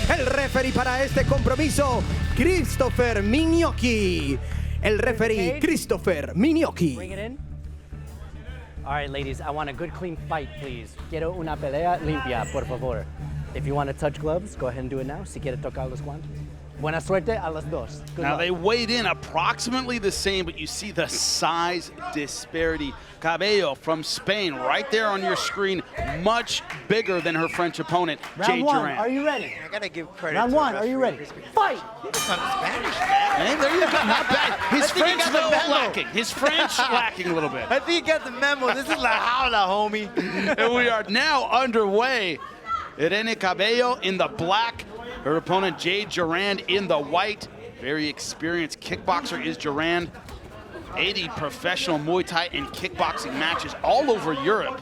El referee para este compromiso, Christopher Mignocchi. El referee, Christopher Mignocchi. Bring it in. All right, ladies, I want a good, clean fight, please. Quiero una pelea limpia, por favor. If you want to touch gloves, go ahead and do it now. Si quiere tocar los guantes. Buena suerte a las dos. Good Now luck. they weighed in approximately the same, but you see the size disparity. Cabello from Spain, right there on your screen, much bigger than her French opponent, Round Jade one, Jorand. are you ready? I gotta give credit Round to one, the are you referee. ready? Fight! Spanish, man. Hey, there you go, not bad. His I think he French got the though memo. lacking. His French lacking a little bit. I think you got the memo. This is La Jaula, homie. And we are now underway. Irene Cabello in the black, her opponent Jade Jorand in the white. Very experienced kickboxer is Jorand. 80 professional Muay Thai and kickboxing matches all over Europe.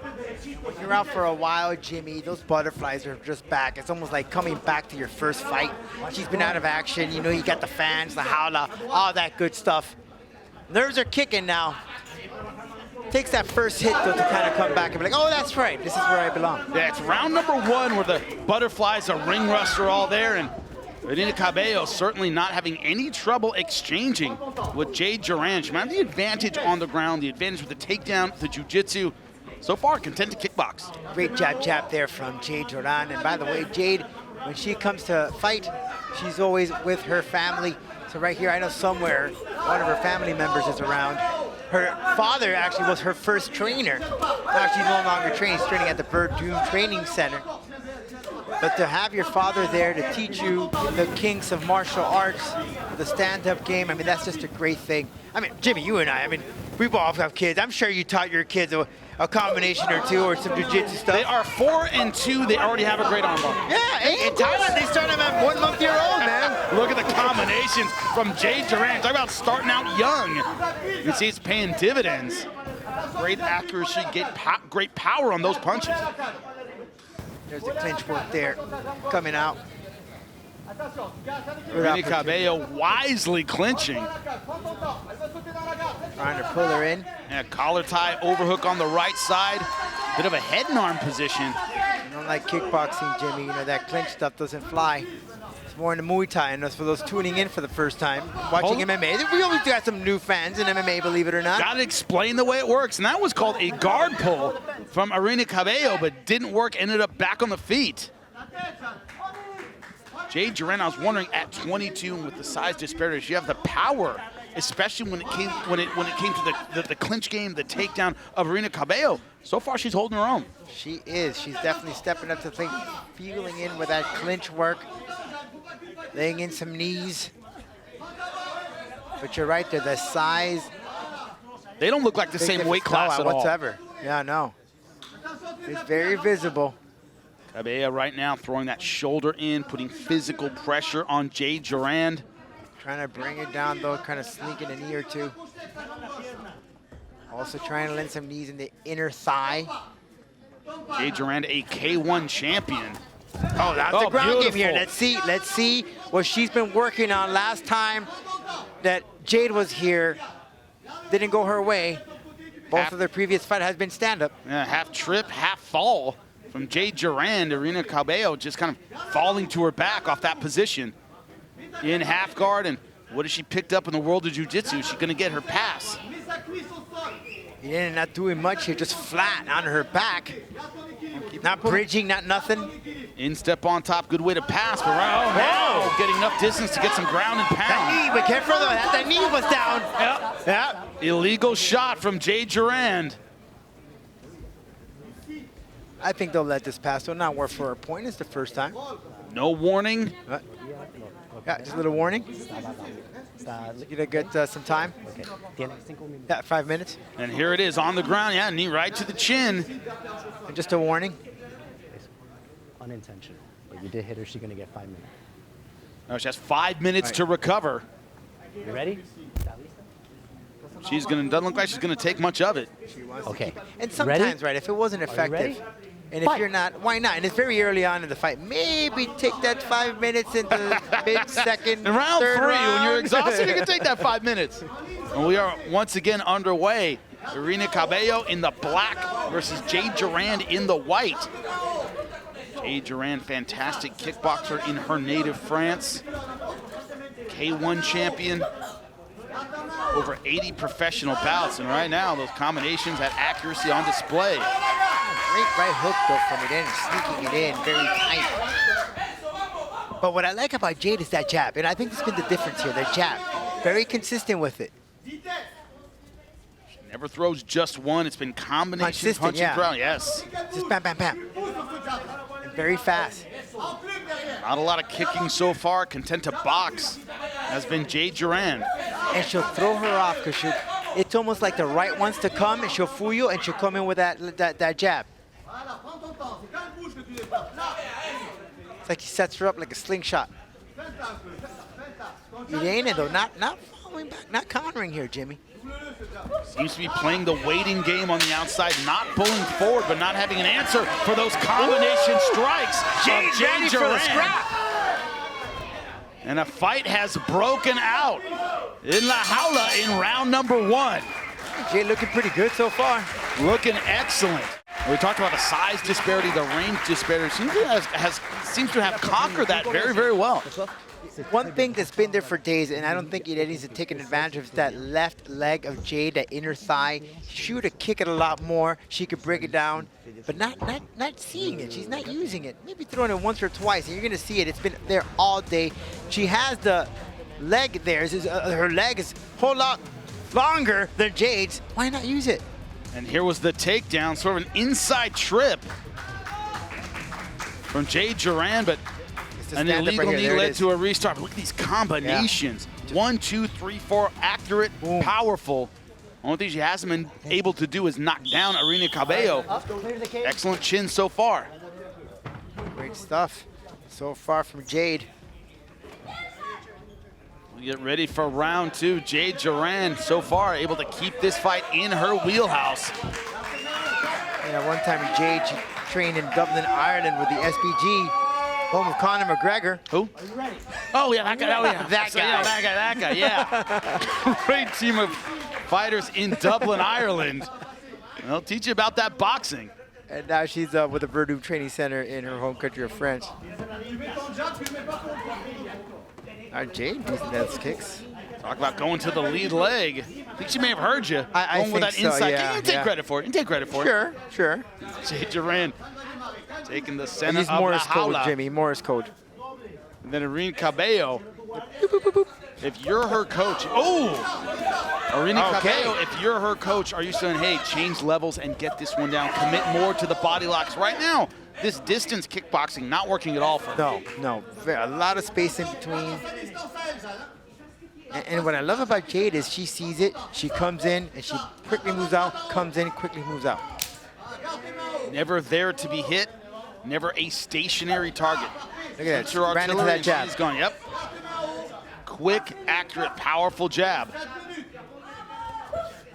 When you're out for a while, Jimmy, those butterflies are just back. It's almost like coming back to your first fight. She's been out of action. You know, you got the fans, the Jaula, all that good stuff. Nerves are kicking now. Takes that first hit, though, to kind of come back and be like, oh, that's right. This is where I belong. Yeah, it's round number one where the butterflies, the ring rust are all there, and Irene Cabello certainly not having any trouble exchanging with Jade Jorand. She might have the advantage on the ground, the advantage with the takedown, the jiu-jitsu. So far, content to kickbox. Great jab there from Jade Jorand. And by the way, Jade, when she comes to fight, she's always with her family. So right here, I know somewhere one of her family members is around. Her father actually was her first trainer. Now she's no longer training, she's training at the Verdun Training Center. But to have your father there to teach you the kinks of martial arts, the stand-up game, I mean, that's just a great thing. I mean, Jimmy, you and I mean, we both have kids. I'm sure you taught your kids a combination or two or some jiu-jitsu stuff. They are 4 and 2. They already have a great armbar. Yeah, in Thailand, they start them at 1 month-year-old, man. Look at the combinations from Jade Jorand. Talk about starting out young. You can see it's paying dividends. Great accuracy, great power on those punches. There's the clinch work there coming out. Irene Cabello wisely clinching. Trying to pull her in. And a collar tie overhook on the right side. Bit of a head and arm position. You don't like kickboxing, Jimmy. You know, that clinch stuff doesn't fly. It's more in the Muay Thai, and that's for those tuning in for the first time, watching MMA. We always got some new fans in MMA, believe it or not. Gotta explain the way it works. And that was called a guard pull from Irene Cabello, but didn't work, ended up back on the feet. Jade Jorand, I was wondering, at 22 with the size disparity, you have the power, especially when it came to the clinch game, the takedown of Irene Cabello. So far, she's holding her own. She is. She's definitely stepping up to the plate, feeling in with that clinch work, laying in some knees. But you're right there, the size. They don't look like the same weight class at all. Whatsoever. Yeah, no. It's very visible. Cabello right now throwing that shoulder in, putting physical pressure on Jade Jorand. Trying to bring it down, though, kind of sneaking a knee or two. Also trying to land some knees in the inner thigh. Jade Jorand, a K1 champion. Oh, that's a ground beautiful. game here. Let's see what she's been working on. Last time that Jade was here, didn't go her way. Both of their previous fight has been stand-up. Yeah, half trip, half fall from Jade Jorand. Irene Cabello just kind of falling to her back off that position. In half guard, and what has she picked up in the world of jiu-jitsu? Is she gonna get her pass? Yeah, not doing much here, just flat on her back. Not bridging, not nothing. Instep on top, good way to pass, but now getting enough distance to get some ground and That pound. knee, but careful though, that knee was down. Yep. Illegal shot from Jade Jorand. I think they'll let this pass. They'll not work for a point. It's the first time. No warning. Yeah, just a little warning. You to get some time. Yeah, 5 minutes. And here it is on the ground. Yeah, knee right to the chin. And just a warning. Unintentional. But you did hit her, she's gonna get 5 minutes. Oh, she has 5 minutes to recover. You ready? Doesn't look like she's gonna take much of it. Okay. And sometimes, right, if it wasn't effective, and if you're not, why not? And it's very early on in the fight. Maybe take that 5 minutes into mid-second, In round third 3, round. when you're exhausted, you can take that 5 minutes. And we are once again underway. Irene Cabello in the black versus Jade Jorand in the white. Jade Jorand, fantastic kickboxer in her native France. K1 champion. Over 80 professional bouts, and right now those combinations, that accuracy on display. Great right hook though from it in, sneaking it in, very tight. But what I like about Jade is that jab, and I think that's been the difference here, that jab. Very consistent with it. Never throws just one. It's been combination Consistent, punching yeah. throughout. Yes. Just bam, bam, bam. And very fast. Not a lot of kicking so far. Content to box has been Jade Jorand. And she'll throw her off because it's almost like the right wants to come, and she'll fool you, and she'll come in with that jab. It's like he sets her up like a slingshot. Irene, though, not following back, not countering here, Jimmy. Seems to be playing the waiting game on the outside, not pulling forward, but not having an answer for those combination strikes. Jade ready for the scrap. And a fight has broken out in La Jaula in round number 1. Jade looking pretty good so far. Looking excellent. We talked about the size disparity, the range disparity. Seems to have conquered that very, very well. One thing that's been there for days, and I don't think Irene's taken advantage of, is that left leg of Jade, that inner thigh. She would have kicked it a lot more. She could break it down, but not seeing it. She's not using it. Maybe throwing it once or twice, and you're going to see it. It's been there all day. She has the leg there. Her leg is a whole lot longer than Jade's. Why not use it? And here was the takedown, sort of an inside trip from Jade Jorand, but an illegal knee led to a restart. But look at these combinations. Yeah. 1, 2, 3, 4, accurate, powerful. Only thing she hasn't been able to do is knock down Irene Cabello. Excellent chin so far. Great stuff so far from Jade. We get ready for round 2. Jade Jorand so far able to keep this fight in her wheelhouse. Yeah, one time Jade, she trained in Dublin, Ireland with the SBG. Home of Conor McGregor. Who? Oh, yeah, that guy. Oh, yeah. that guy, yeah. Great team of fighters in Dublin, Ireland. They'll teach you about that boxing. And now she's with the Verdun Training Center in her home country of France. Jade, decent those kicks. Talk about going to the lead leg. I think she may have heard you. I going with that so, inside. Yeah, you can take credit for it. You can take credit for it. Sure. Sure. Jade Jorand taking the center of Morris La Jaula. code, Jimmy. Morris code. And then Irene Cabello. If you're her coach, Irene Cabello, if you're her coach, are you saying, hey, change levels and get this one down, commit more to the body locks? Right now, this distance kickboxing not working at all for her. No, a lot of space in between. And what I love about Jade is she sees it, she comes in, and she quickly moves out, comes in, quickly moves out. Never there to be hit, never a stationary target. Look at that, ran into that jab. She's gone, yep. Quick, accurate, powerful jab.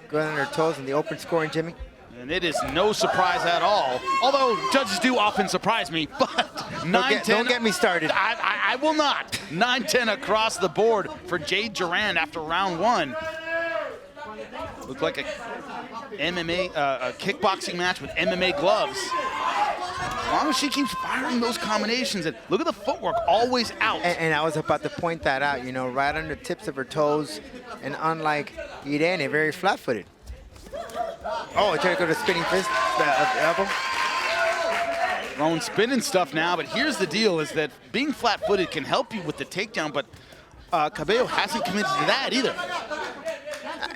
Going on her toes in the open scoring, Jimmy. And it is no surprise at all. Although judges do often surprise me, but 9-10. Don't get me started. I will not. 9-10 across the board for Jade Jorand after round 1. Looked like a MMA, a kickboxing match with MMA gloves. As long as she keeps firing those combinations, and look at the footwork, always out. And I was about to point that out, you know, right on the tips of her toes, and unlike Irene, very flat-footed. Oh, trying to go to spinning fist, elbow. Throwing spinning stuff now, but here's the deal, is that being flat-footed can help you with the takedown, but Cabello hasn't committed to that either.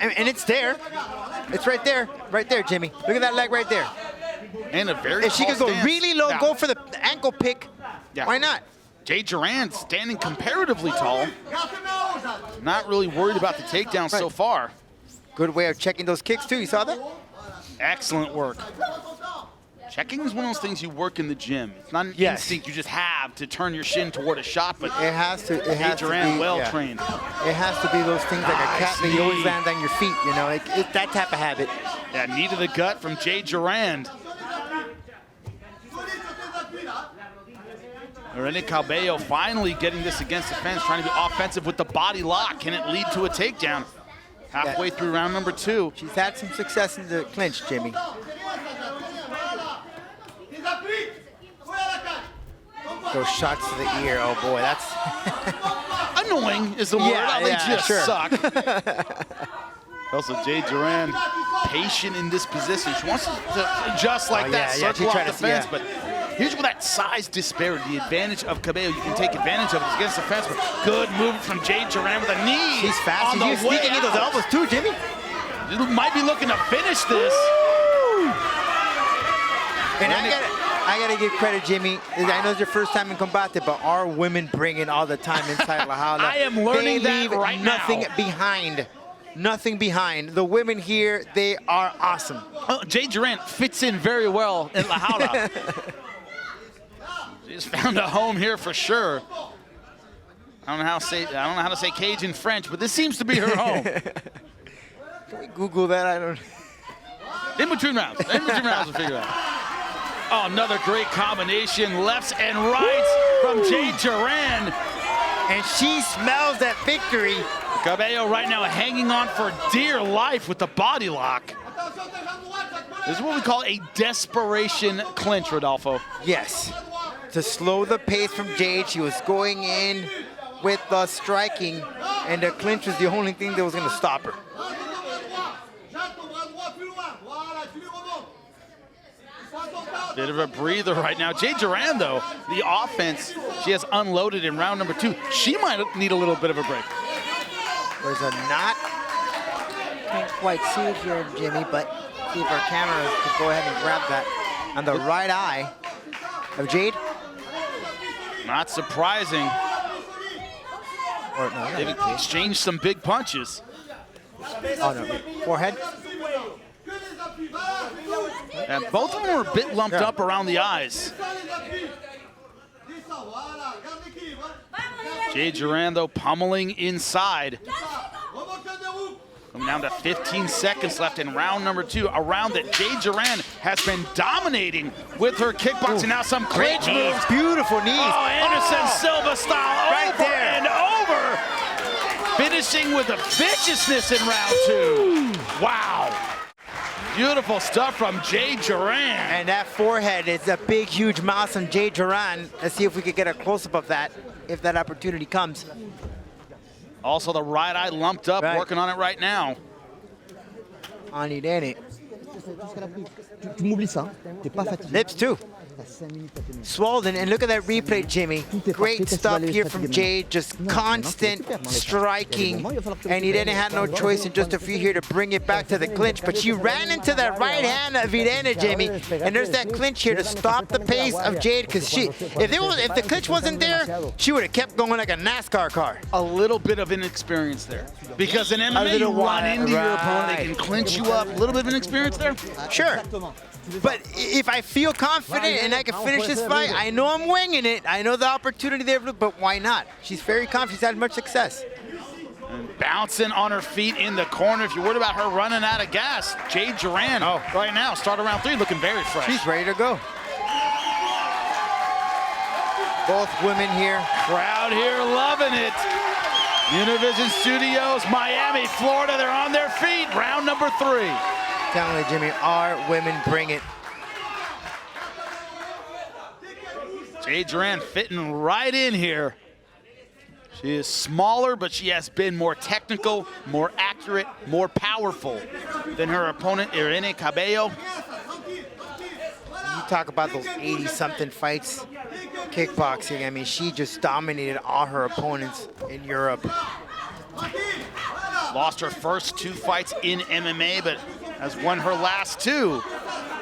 And it's there. It's right there, Jimmy. Look at that leg right there. And a very If she could go stance. really low, go for the ankle pick, why not? Jade Jorand standing comparatively tall. Not really worried about the takedown so far. Good way of checking those kicks too, you saw that? Excellent work. Checking is one of those things you work in the gym. It's not an instinct you just have to turn your shin toward a shot, but it has to. It has Jade Jorand to be well trained. It has to be those things like a cat that you always land on your feet. You know, it's that type of habit. Yeah, knee to the gut from Jade Jorand. Irene Cabello finally getting this against the fence, trying to be offensive with the body lock. Can it lead to a takedown? Halfway through round number 2. She's had some success in the clinch, Jimmy. Those shots to the ear, oh boy, that's... Annoying is the word, they just suck. Also, Jade Jorand, patient in this position. She wants to adjust like that, circle off the fence, but Here's where that size disparity, the advantage of Cabello, you can take advantage of it against the fence. But good move from Jade Jorand with a knee. She's fast. On the She's way sneaking in those out. elbows too, Jimmy. You might be looking to finish this. And I gotta give credit, Jimmy. I know it's your first time in Combate, but our women bring it all the time inside La Jaula. I am learning they that leave right nothing now. behind. Nothing behind. The women here, they are awesome. Oh, Jade Jorand fits in very well in La Jaula. She's found a home here for sure. I don't know how to say cage in French, but this seems to be her home. Can we Google that? I don't. In between rounds. In between rounds, we'll figure it out. Oh, another great combination, lefts and rights from Jade Jorand. And she smells that victory. Cabello right now hanging on for dear life with the body lock. This is what we call a desperation clinch, Rodolfo. Yes. To slow the pace from Jade, she was going in with the striking, and the clinch was the only thing that was going to stop her. Bit of a breather right now. Jade Jorand, though, the offense she has unloaded in round number 2. She might need a little bit of a break. There's a knot. Can't quite see it here, Jimmy, but see if our camera could go ahead and grab that on the right eye of Jade. Not surprising. Or no, They've exchanged some big punches. oh no, forehead. And both of them were a bit lumped up around the eyes. Jade Jorand, though, pummeling inside. Coming down to 15 seconds left in round number 2. A round that Jade Jorand has been dominating with her kickboxing. Now some clinch moves. Beautiful knees. Oh, Anderson Silva style, Right over there. and over. Finishing with a viciousness in round 2. Wow. Beautiful stuff from Jade Jorand. And that forehead is a big, huge mouse on Jade Jorand. Let's see if we could get a close-up of that, if that opportunity comes. Also the right eye lumped up, Right. working on it right now. On it, ain't it? Tu m'oublies ça, t'es pas fatigué. Lips too. Swollen, and look at that replay, Jimmy. Great stuff here from Jade, just constant striking, and he didn't have no choice in just a few here to bring it back to the clinch, but she ran into that right hand of Irene, Jimmy, and there's that clinch here to stop the pace of Jade, because if the clinch wasn't there, she would have kept going like a NASCAR car. A little bit of inexperience there. Because in MMA, you little run while, into your opponent, they right. can clinch you up. A little bit of inexperience there. Sure. But if I feel confident and I can finish this fight, I know I'm winging it. I know the opportunity there, but why not? She's very confident. She's had much success. And bouncing on her feet in the corner. If you're worried about her running out of gas, Jade Jorand right now, start around 3, looking very fresh. She's ready to go. Both women here. Crowd here loving it. Univision Studios, Miami, Florida, they're on their feet. Round number 3. Telling you, Jimmy, our women bring it. Jade Jorand fitting right in here. She is smaller, but she has been more technical, more accurate, more powerful than her opponent, Irene Cabello. You talk about those 80-something fights, kickboxing. I mean, she just dominated all her opponents in Europe. Lost her first 2 fights in MMA, but has won her last 2.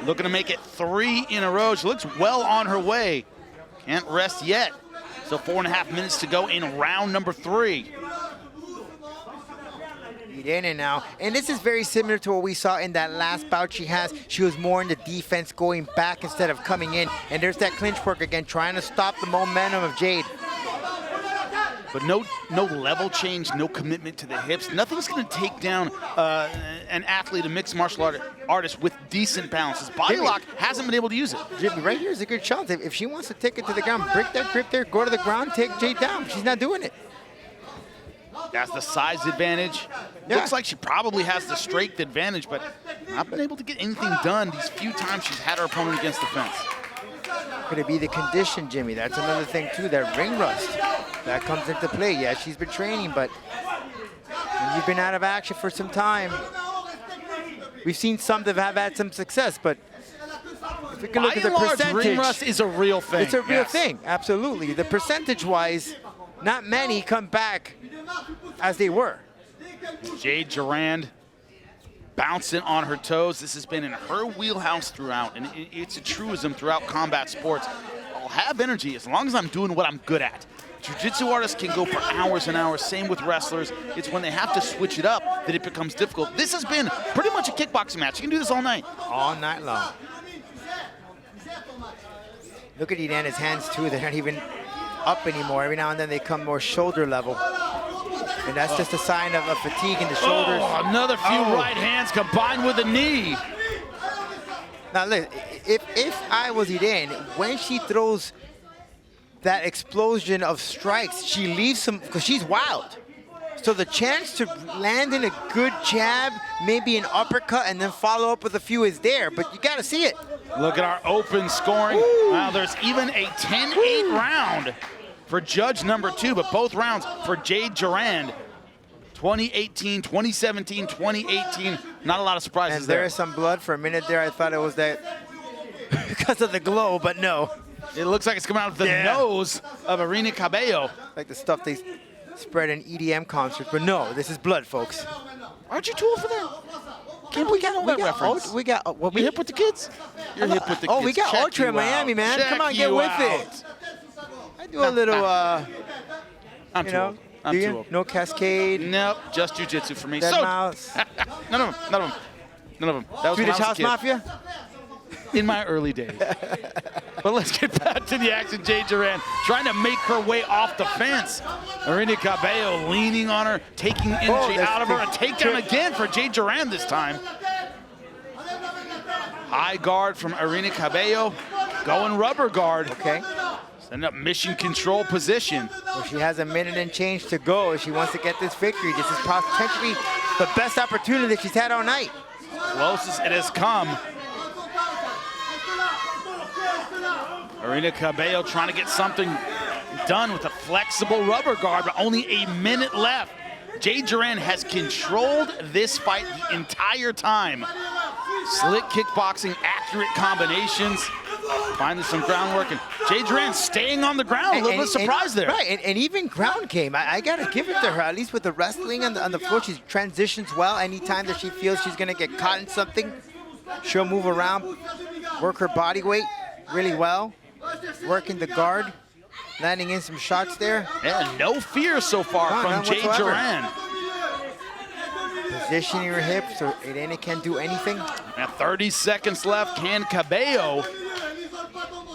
Looking to make it 3 in a row. She looks well on her way. Can't rest yet. So 4.5 minutes to go in round number 3. Irene now, and this is very similar to what we saw in that last bout she has. She was more in the defense, going back instead of coming in. And there's that clinch work again, trying to stop the momentum of Jade. But no level change, no commitment to the hips. Nothing's going to take down an athlete, a mixed martial artist with decent balance. His body lock hasn't been able to use it. Jimmy, right here is a good shot. If she wants to take it to the ground, break that grip there, go to the ground, take Jade down. She's not doing it. That's the size advantage. Yeah. Looks like she probably has the strength advantage, but not been able to get anything done these few times she's had her opponent against the fence. Could it be the condition, Jimmy? That's another thing too, that ring rust. That comes into play. Yeah, she's been training, but when you've been out of action for some time, we've seen some that have had some success, but we can look By at the and large, percentage. ring rust is a real thing. It's a real Yes. thing, absolutely. The percentage-wise, not many come back as they were. Jade Jorand bouncing on her toes. This has been in her wheelhouse throughout, and it's a truism throughout combat sports. I'll have energy as long as I'm doing what I'm good at. Jiu-jitsu artists can go for hours and hours, same with wrestlers. It's when they have to switch it up that it becomes difficult. This has been pretty much a kickboxing match. You can do this all night. All night long. Look at Irene's hands too, they're not even up anymore. Every now and then they come more shoulder level. And that's just a sign of fatigue in the shoulders. Oh, another few right hands combined with a knee. Now look, if I was Irene, when she throws that explosion of strikes, she leaves some, because she's wild. So the chance to land in a good jab, maybe an uppercut, and then follow up with a few is there, but you gotta see it. Look at our open scoring. Wow, there's even a 10-8 round for judge number 2, but both rounds for Jade Jorand. 2018, 2017, 2018. Not a lot of surprises And there. there is some blood. For a minute there, I thought it was that because of the glow, but no. It looks like it's coming out of the nose of Irene Cabello. Like the stuff they spread in EDM concerts, but no, this is blood, folks. Aren't you too old for that? Can't we get that reference? We got You're hip with the kids? You're hip with the kids. we got Check Ultra in you Miami, out. man. Check Come on, get you with out. it. I do a little, I'm you too know, old. I'm do too you? old. No Cascade, Nope, just jiu-jitsu for me. Dead So, Mouse, none of them, none of them, none of them. That was when Swedish I was a House kid. Mafia. In my early days. But let's get back to the action. Jade Jorand trying to make her way off the fence. Irene Cabello leaning on her, taking energy that's out of her. A the takedown trick. again for Jade Jorand this time. High guard from Irene Cabello. Going rubber guard. Okay. Setting up mission control position. Well, she has a minute and change to go if she wants to get this victory. This is potentially the best opportunity that she's had all night. Closest it has come. Irene Cabello trying to get something done with a flexible rubber guard, but only a minute left. Jade Jorand has controlled this fight the entire time. Slick kickboxing, accurate combinations, finding some groundwork, and Jade Jorand staying on the ground. A little bit surprised there. Right, and even ground game. I got to give it to her, at least with the wrestling on the floor. She transitions well. Anytime that she feels she's going to get caught in something, she'll move around, work her body weight really well, working the guard, landing in some shots there. Yeah, no fear so far from none Jade whatsoever. Jorand. Positioning her hips so Irene can't do anything. Now 30 seconds left. Can Cabello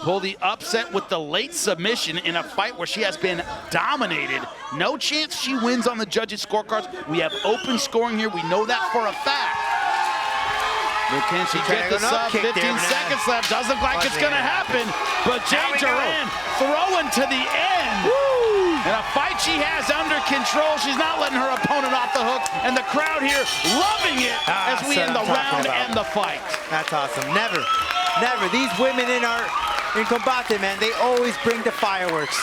pull the upset with the late submission in a fight where she has been dominated? No chance she wins on the judges' scorecards. We have open scoring here. We know that for a fact. But can she get this up? 15 seconds left. Doesn't look like it's going to happen. But Jade Jorand throwing to the end. And a fight she has under control. She's not letting her opponent off the hook. And the crowd here loving it as we end the round and the fight. That's awesome. Never. These women in Combate, man, they always bring the fireworks.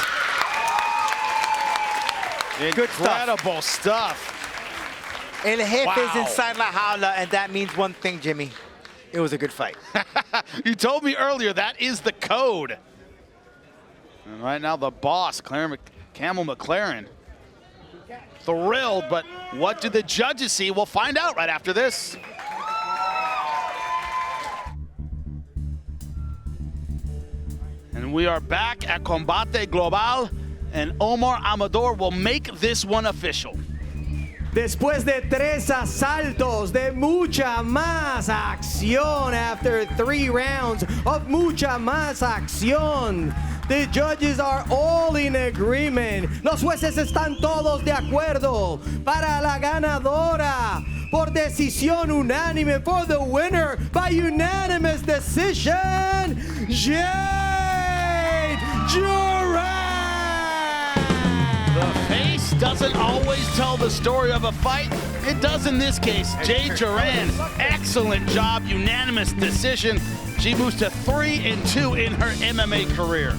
Good stuff. Incredible stuff. El Jefe's Wow. inside La Jaula, and that means one thing, Jimmy. It was a good fight. You told me earlier that is the code. And right now the boss, Camel McLaren, thrilled, but what do the judges see? We'll find out right after this. And we are back at Combate Global, and Omar Amador will make this one official. Después de 3 asaltos, de mucha más acción, after 3 rounds of mucha más acción, the judges are all in agreement. Los jueces están todos de acuerdo para la ganadora por decisión unánime, for the winner by unanimous decision, Jade Jorand. The face doesn't always tell the story of a fight. It does in this case. Jade Jorand, excellent job, unanimous decision. She moves to 3-2 in her MMA career.